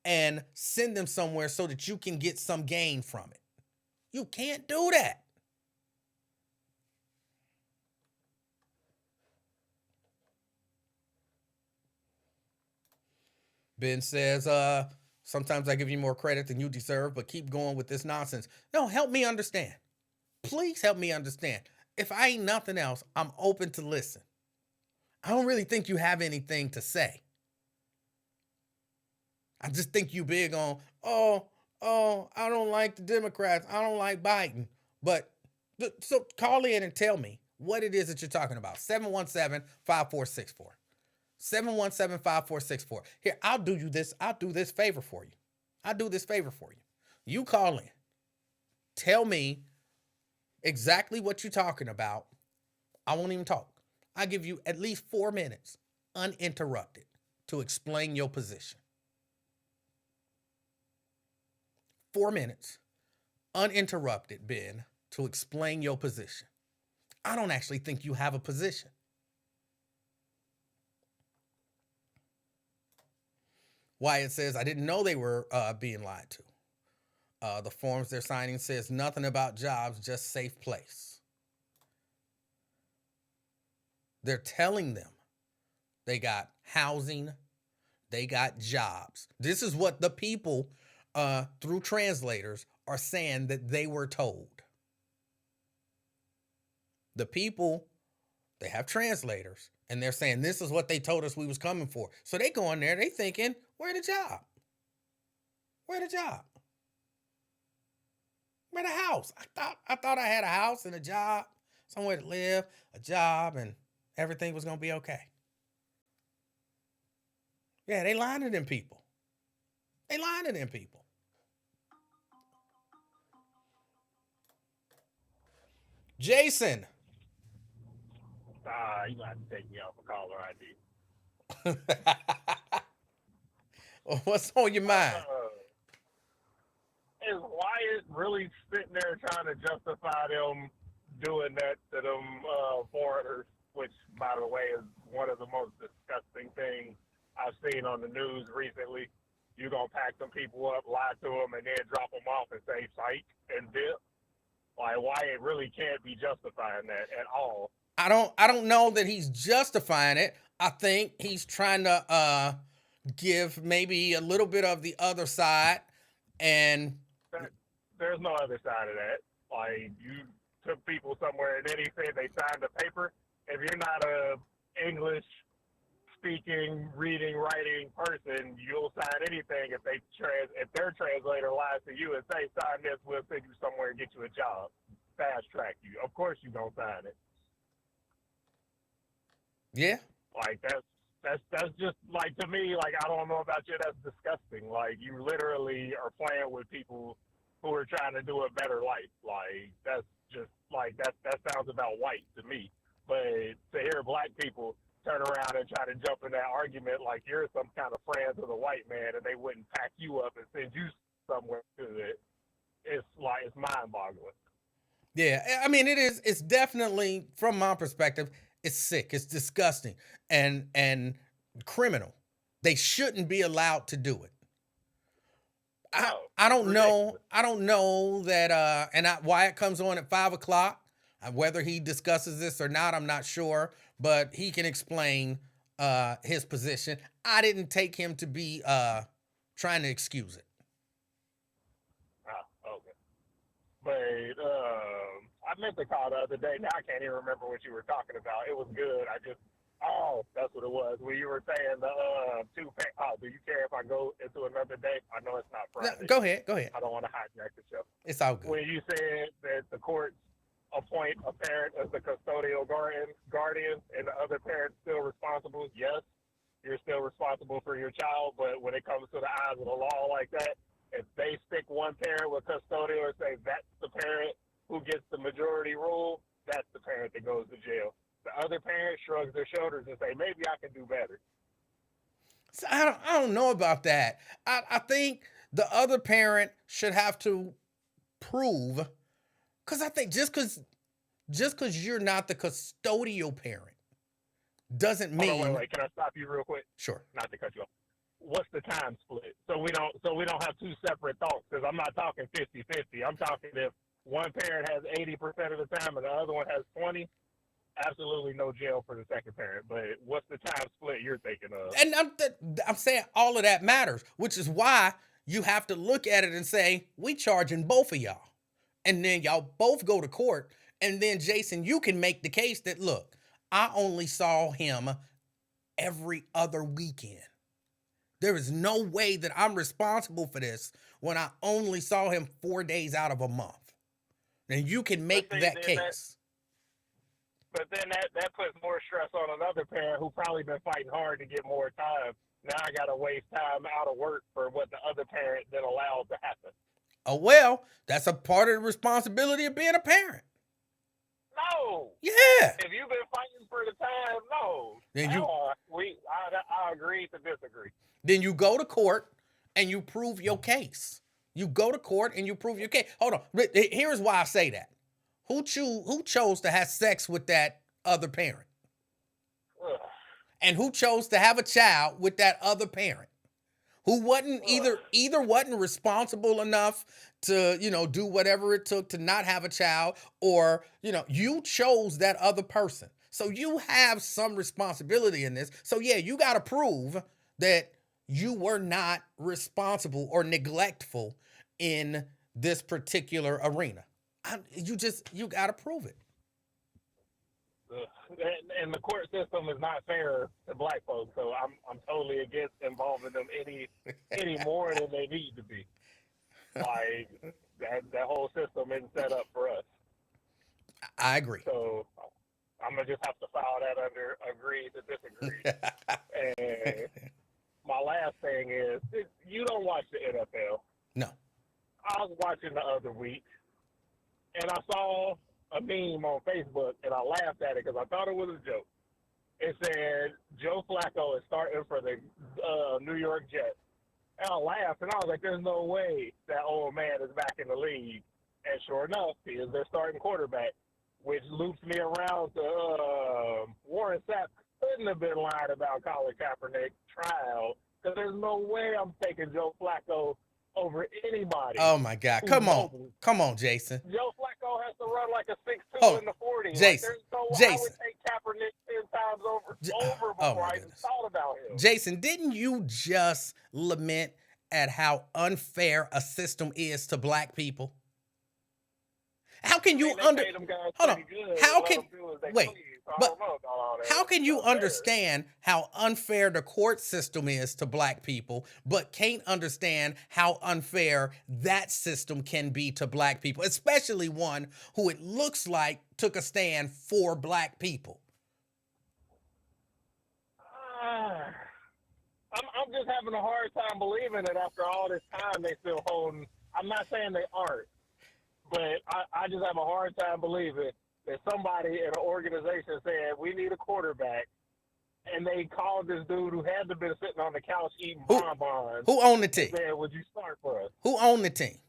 and send them somewhere so that you can get some gain from it. You can't do that. Ben says, sometimes I give you more credit than you deserve, but keep going with this nonsense. No, help me understand. Please help me understand. If I ain't nothing else, I'm open to listen. I don't really think you have anything to say. I just think you big on, I don't like the Democrats. I don't like Biden. But so call in and tell me what it is that you're talking about. 717-5464. 717-5464. Here, I'll do you this. I'll do this favor for you. I'll do this favor for you. You call in. Tell me exactly what you're talking about. I won't even talk. I'll give you at least 4 minutes uninterrupted to explain your position. 4 minutes uninterrupted, Ben, to explain your position. I don't actually think you have a position. Wyatt says, I didn't know they were being lied to. The forms they're signing says nothing about jobs, just safe place. They're telling them they got housing, they got jobs. This is what the people through translators are saying that they were told. The people, they have translators, and they're saying this is what they told us we was coming for. So they go in there, they thinking, where the job? Where the job? Where the house? I thought I had a house and a job, somewhere to live, a job, and everything was gonna be okay. Yeah, they lying to them people. They lying to them people. Jason. You gonna have to take me off a caller ID. What's on your mind? Is Wyatt really sitting there trying to justify them doing that to them foreigners, which, by the way, is one of the most disgusting things I've seen on the news recently? You're going to pack some people up, lie to them, and then drop them off and say psych and dip? Like, Wyatt really can't be justifying that at all. I don't know that he's justifying it. I think he's trying to give maybe a little bit of the other side, and there's no other side of that. Like, you took people somewhere and anything, they signed a paper. If you're not a English speaking, reading, writing person, you'll sign anything if their translator lies to you and say, sign this, we'll send you somewhere and get you a job, fast track you. Of course you don't sign it. Yeah. Like, that's just, like, to me, like, I don't know about you, that's disgusting. Like, you literally are playing with people who are trying to do a better life. Like, that's just, like, that sounds about white to me. But to hear black people turn around and try to jump in that argument like you're some kind of friend of the white man and they wouldn't pack you up and send you somewhere to it. It's like it's mind-boggling. Yeah, I mean it is. It's definitely, from my perspective, it's sick. It's disgusting and criminal. They shouldn't be allowed to do it. I No, I don't know. ridiculous. I don't know that why it comes on at 5 o'clock. Whether he discusses this or not, I'm not sure. But he can explain his position. I didn't take him to be trying to excuse it. Oh, okay. But I meant to call the other day. Now I can't even remember what you were talking about. It was good. That's what it was. When you were saying the do you care if I go into another day? I know it's not No, Friday. go ahead. Go ahead. I don't want to hijack the show. It's all good. When you said that the courts appoint a parent as the custodial guardian and the other parent's still responsible, yes, you're still responsible for your child. But when it comes to the eyes of the law like that, if they stick one parent with custodial and say that's the parent who gets the majority rule, that's the parent that goes to jail. The other parent shrugs their shoulders and say, maybe I can do better. So I don't know about that. I think the other parent should have to prove, because I think just because you're not the custodial parent doesn't mean. Hold on, wait. Can I stop you real quick? Sure. Not to cut you off. What's the time split? So we don't have two separate thoughts, because I'm not talking 50-50. I'm talking if one parent has 80% of the time and the other one has 20. Absolutely no jail for the second parent. But what's the time split you're thinking of? And I'm saying all of that matters, which is why you have to look at it and say, we charging both of y'all. And then y'all both go to court. And then, Jason, you can make the case that, look, I only saw him every other weekend. There is no way that I'm responsible for this when I only saw him 4 days out of a month. And you can make that case. But then that puts more stress on another parent who probably been fighting hard to get more time. Now I got to waste time out of work for what the other parent then allowed to happen. Oh, well, that's a part of the responsibility of being a parent. No. Yeah. If you've been fighting for the time, no. Then I agree to disagree. Then you go to court and you prove your case. You go to court and you prove your case. Hold on. Here's why I say that. Who chose to have sex with that other parent? Ugh. And who chose to have a child with that other parent? Who wasn't either wasn't responsible enough to, do whatever it took to not have a child, or, you chose that other person. So you have some responsibility in this. So yeah, you got to prove that you were not responsible or neglectful in this particular arena. You got to prove it. And the court system is not fair to black folks, so I'm totally against involving them any more than they need to be. Like that whole system isn't set up for us. I agree. So I'm gonna just have to file that under agree to disagree. And my last thing is, you don't watch the NFL. No. I was watching the other week, and I saw a meme on Facebook, and I laughed at it because I thought it was a joke. It said, Joe Flacco is starting for the New York Jets. And I laughed, and I was like, there's no way that old man is back in the league. And sure enough, he is their starting quarterback, which loops me around to Warren Sapp couldn't have been lying about Colin Kaepernick's trial, because there's no way I'm taking Joe Flacco over anybody. Oh my God! Come on, Jason. Joe Flacco has to run like a 6'2" in the 40. Jason, I would take Kaepernick 10 times over before I even thought about him. Jason, didn't you just lament at how unfair a system is to black people? How can you hold on? How can wait? But how can you understand how unfair the court system is to black people, but can't understand how unfair that system can be to black people, especially one who it looks like took a stand for black people? I'm just having a hard time believing that after all this time they still holding. I'm not saying they aren't, but I just have a hard time believing that somebody in an organization said, we need a quarterback, and they called this dude who had to been sitting on the couch eating Who bonbons. who owned the And team? said, "Would you start for us?" Who owned the team?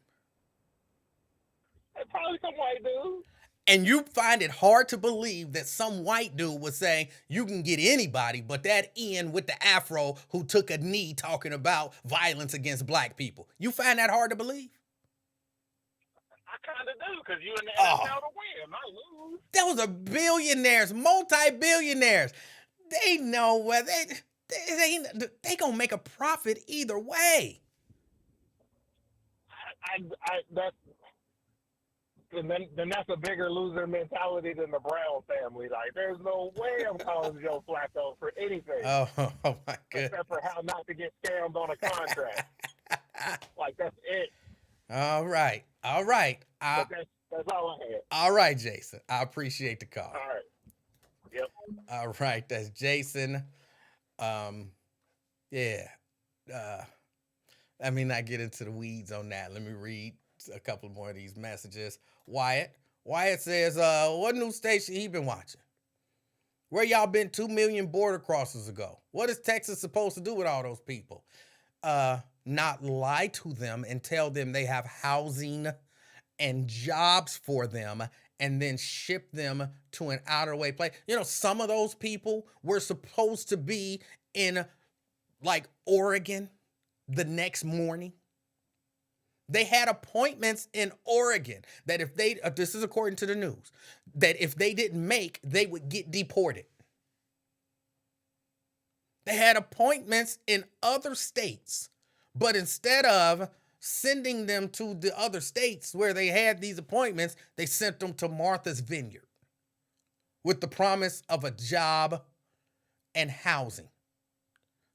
And probably some white dude. And you find it hard to believe that some white dude was saying you can get anybody, but that Ian with the afro who took a knee talking about violence against black people. You find that hard to believe? I kind of do, because you in the Oh. NFL to win, not lose. Those are billionaires, multi-billionaires. They know where they gonna make a profit either way. Then that's a bigger loser mentality than the Brown family. Like, there's no way I'm calling Joe Flacco for anything. Oh my goodness. Except for how not to get scammed on a contract. Like, that's it. All right. But that's all I had. All right, Jason. I appreciate the call. All right. Yep. All right, that's Jason. Yeah. Let me not get into the weeds on that. Let me read a couple more of these messages. Wyatt says, what news station he been watching? Where y'all been 2 million border crossers ago? What is Texas supposed to do with all those people? Not lie to them and tell them they have housing and jobs for them and then ship them to an outer way place. You know, some of those people were supposed to be in like Oregon the next morning. They had appointments in Oregon that if they, this is according to the news, that if they didn't make, they would get deported. They had appointments in other states, but instead of sending them to the other states where they had these appointments, they sent them to Martha's Vineyard with the promise of a job and housing.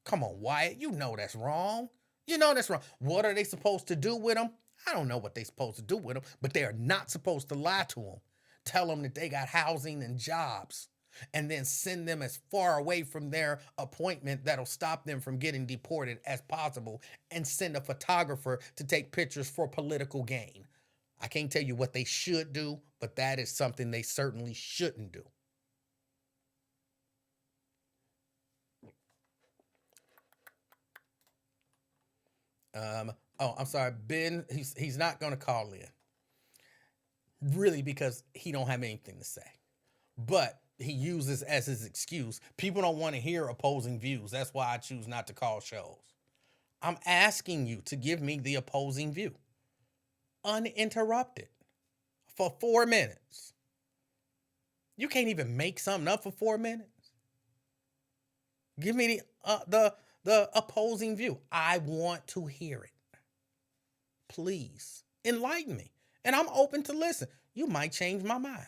Come on, Wyatt, you know that's wrong. You know that's wrong. What are they supposed to do with them? I don't know what they're supposed to do with them, but they are not supposed to lie to them. Tell them that they got housing and jobs, and then send them as far away from their appointment that'll stop them from getting deported as possible, and send a photographer to take pictures for political gain. I can't tell you what they should do, but that is something they certainly shouldn't do. I'm sorry, Ben, he's not going to call in. Really, because he don't have anything to say. But he uses as his excuse, people don't want to hear opposing views. That's why I choose not to call shows. I'm asking you to give me the opposing view. Uninterrupted. For 4 minutes. You can't even make something up for 4 minutes. Give me the opposing view. I want to hear it. Please enlighten me. And I'm open to listen. You might change my mind.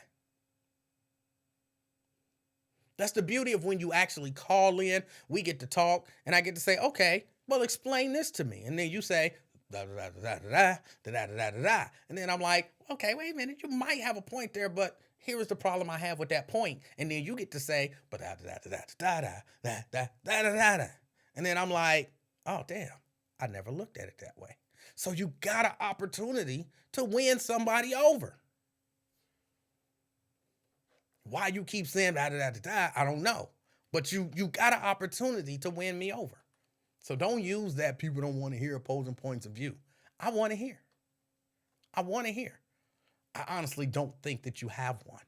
That's the beauty of when you actually call in, we get to talk, and I get to say, okay, well, explain this to me. And then you say, da da da da da da da da da da. And then I'm like, okay, wait a minute, you might have a point there, but here is the problem I have with that point. And then you get to say, but da da da da da da da da da da da. And then I'm like, oh, damn, I never looked at it that way. So you got an opportunity to win somebody over. Why you keep saying da da da da da, I don't know. But you got an opportunity to win me over. So don't use that people don't want to hear opposing points of view. I want to hear. I want to hear. I honestly don't think that you have one.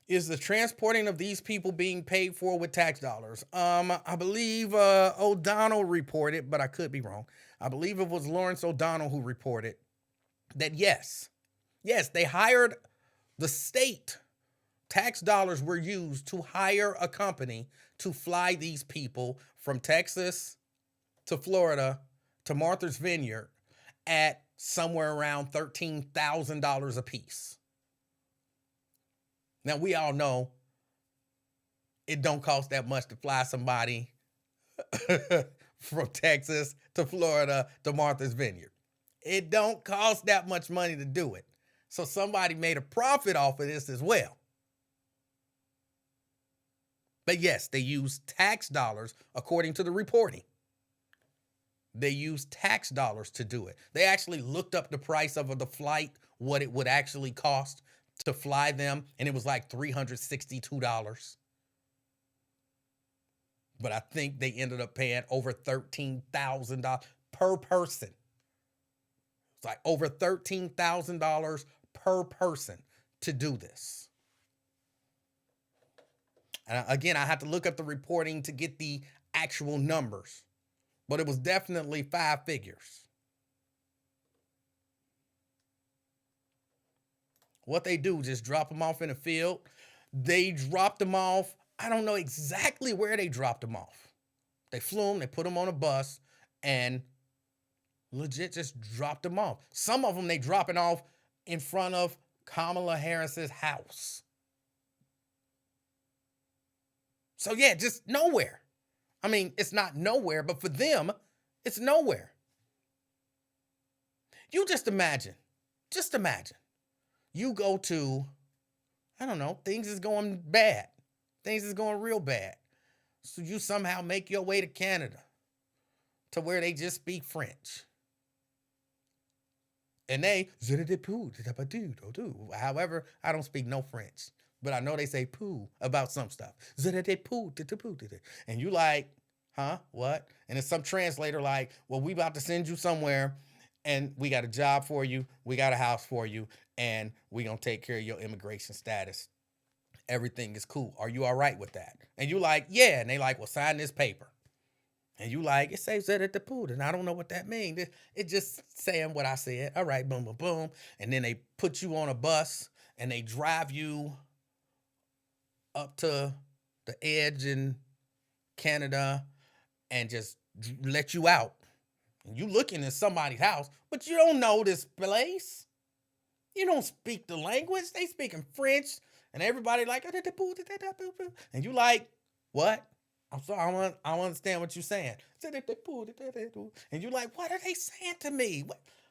Is the transporting of these people being paid for with tax dollars? I believe O'Donnell reported, but I could be wrong. I believe it was Lawrence O'Donnell who reported that yes, they hired the state. Tax dollars were used to hire a company to fly these people from Texas to Florida to Martha's Vineyard at somewhere around $13,000 a piece. Now, we all know it don't cost that much to fly somebody from Texas to Florida to Martha's Vineyard. It don't cost that much money to do it. So somebody made a profit off of this as well. But yes, they used tax dollars, according to the reporting. They used tax dollars to do it. They actually looked up the price of the flight, what it would actually cost. to fly them, and it was like $362. But I think they ended up paying over $13,000 per person. It's like over $13,000 per person to do this. And again, I had to look up the reporting to get the actual numbers, but it was definitely 5 figures. What they do, just drop them off in a field. They dropped them off. I don't know exactly where they dropped them off. They flew them, they put them on a bus, and legit just dropped them off. Some of them they dropping off in front of Kamala Harris's house. So yeah, just nowhere. I mean, it's not nowhere, but for them, it's nowhere. You just imagine. You go to, I don't know, things is going bad. Things is going real bad. So you somehow make your way to Canada, to where they just speak French. And they, however, I don't speak no French, but I know they say poo about some stuff. And you like, huh, what? And it's some translator like, well, we about to send you somewhere, and we got a job for you, we got a house for you, and we gonna take care of your immigration status. Everything is cool. Are you all right with that? And you like, yeah. And they like, well, sign this paper. And you like, it says that at the pool, and I don't know what that means. It just saying what I said. All right, boom, boom, boom. And then they put you on a bus, and they drive you up to the edge in Canada and just let you out. And you looking in somebody's house, but you don't know this place. You don't speak the language. They speaking French, and everybody like, and you like, what? I'm sorry, I don't understand what you're saying. And you're like, what are they saying to me?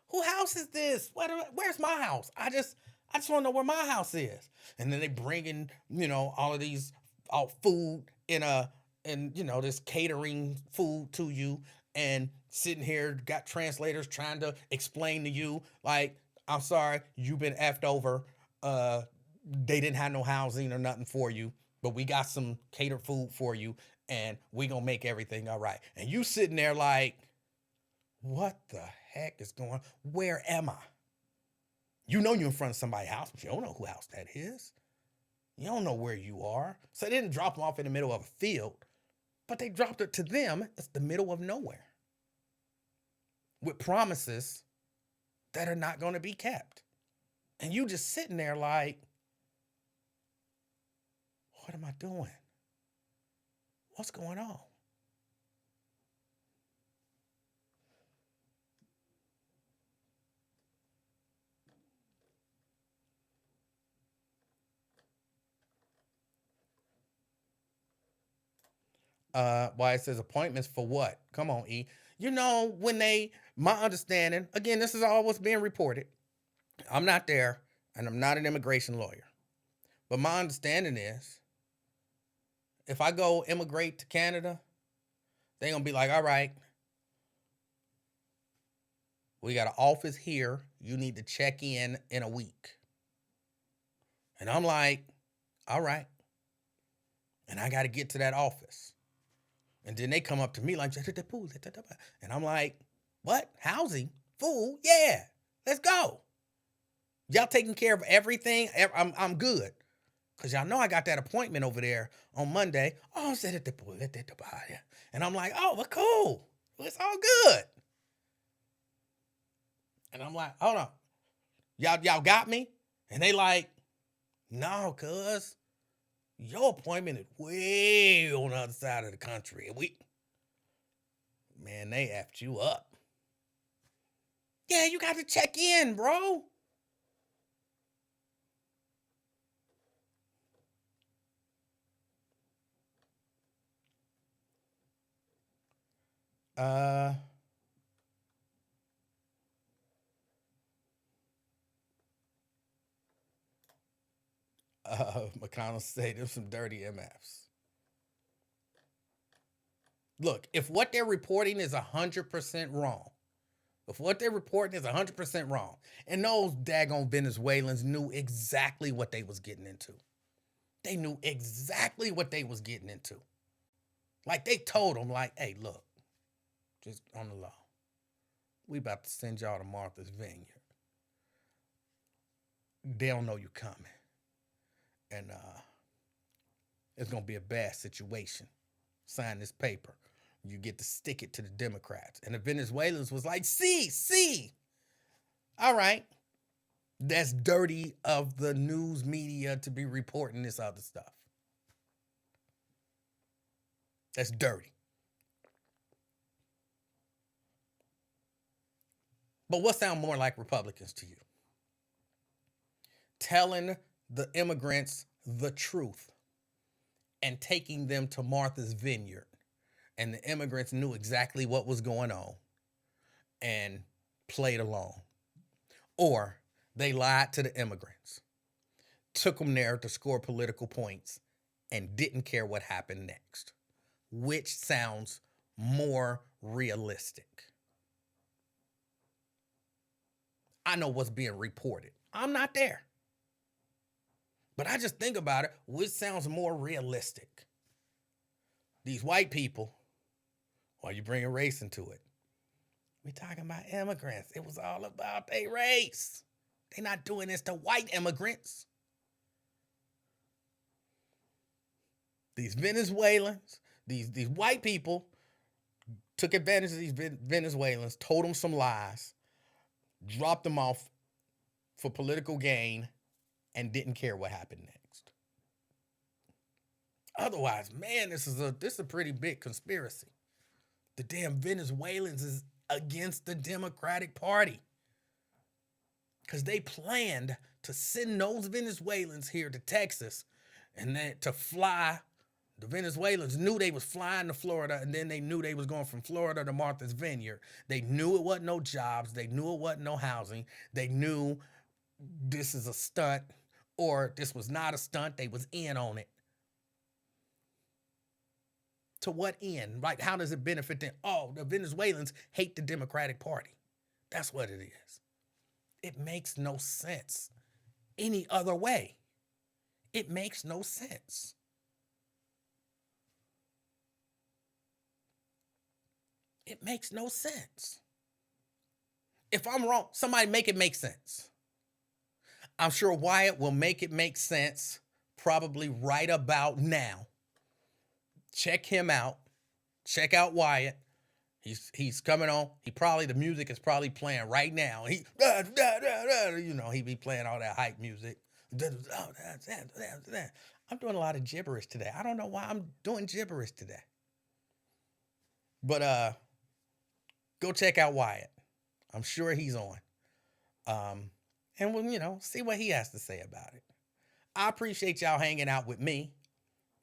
Who house is this? Where's my house? I just want to know where my house is. And then they bring in, all of these food in this catering food to you, and sitting here, got translators trying to explain to you, like, I'm sorry, you've been effed over. They didn't have no housing or nothing for you, but we got some catered food for you, and we gonna make everything all right. And you sitting there like, what the heck is going on? Where am I? You know you're in front of somebody's house, but you don't know who house that is. You don't know where you are. So they didn't drop them off in the middle of a field, but they dropped it to them. It's the middle of nowhere, with promises that are not going to be kept. And you just sitting there like, what am I doing? What's going on? Why it says appointments for what? Come on, E. My understanding, again, this is all what's being reported. I'm not there, and I'm not an immigration lawyer. But my understanding is, if I go immigrate to Canada, they're going to be like, all right, we got an office here. You need to check in a week. And I'm like, all right. And I got to get to that office. And then they come up to me like, and I'm like, what? Housing? Food? Yeah, let's go. Y'all taking care of everything? I'm good. Because y'all know I got that appointment over there on Monday. Oh, and I'm like, oh, well, cool. It's all good. And I'm like, hold on. Y'all got me? And they like, no, cuz your appointment is way on the other side of the country. Man, they effed you up. Yeah, you got to check in, bro. McConnell said there's some dirty MFs. Look, if what they're reporting is 100% wrong, If what they're reporting is 100% wrong. And those daggone Venezuelans knew exactly what they was getting into. They knew exactly what they was getting into. Like they told them, like, hey, look, just on the low, we about to send y'all to Martha's Vineyard. They don't know you coming. And it's going to be a bad situation. Sign this paper. You get to stick it to the Democrats. And the Venezuelans was like, see. All right. That's dirty of the news media to be reporting this other stuff. That's dirty. But what sound more like Republicans to you? Telling the immigrants the truth and taking them to Martha's Vineyard. And the immigrants knew exactly what was going on and played along. Or they lied to the immigrants, took them there to score political points, and didn't care what happened next. Which sounds more realistic? I know what's being reported. I'm not there. But I just think about it, which sounds more realistic? These white people, or you bring a race into it. We talking about immigrants. It was all about their race. They're not doing this to white immigrants. These Venezuelans, these white people took advantage of these Venezuelans, told them some lies, dropped them off for political gain, and didn't care what happened next. Otherwise, man, this is a pretty big conspiracy. The damn Venezuelans is against the Democratic Party. Because they planned to send those Venezuelans here to Texas and then to fly. The Venezuelans knew they was flying to Florida, and then they knew they was going from Florida to Martha's Vineyard. They knew it wasn't no jobs. They knew it wasn't no housing. They knew this is a stunt, or this was not a stunt. They was in on it. To what end? Like, how does it benefit them? Oh, the Venezuelans hate the Democratic Party. That's what it is. It makes no sense any other way. It makes no sense. It makes no sense. If I'm wrong, somebody make it make sense. I'm sure Wyatt will make it make sense probably right about now. Check him out. Check out Wyatt. He's coming on. The music is probably playing right now. He be playing all that hype music. I'm doing a lot of gibberish today. I don't know why I'm doing gibberish today. But go check out Wyatt. I'm sure he's on. And we'll, see what he has to say about it. I appreciate y'all hanging out with me.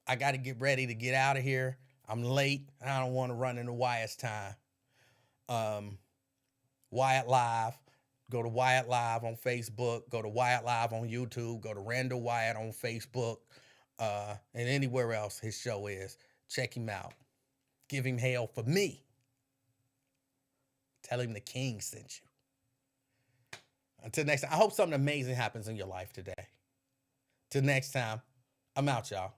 I got to get ready to get out of here. I'm late. I don't want to run into Wyatt's time. Wyatt Live. Go to Wyatt Live on Facebook. Go to Wyatt Live on YouTube. Go to Randall Wyatt on Facebook. And anywhere else his show is. Check him out. Give him hell for me. Tell him the king sent you. Until next time, I hope something amazing happens in your life today. Till next time, I'm out, y'all.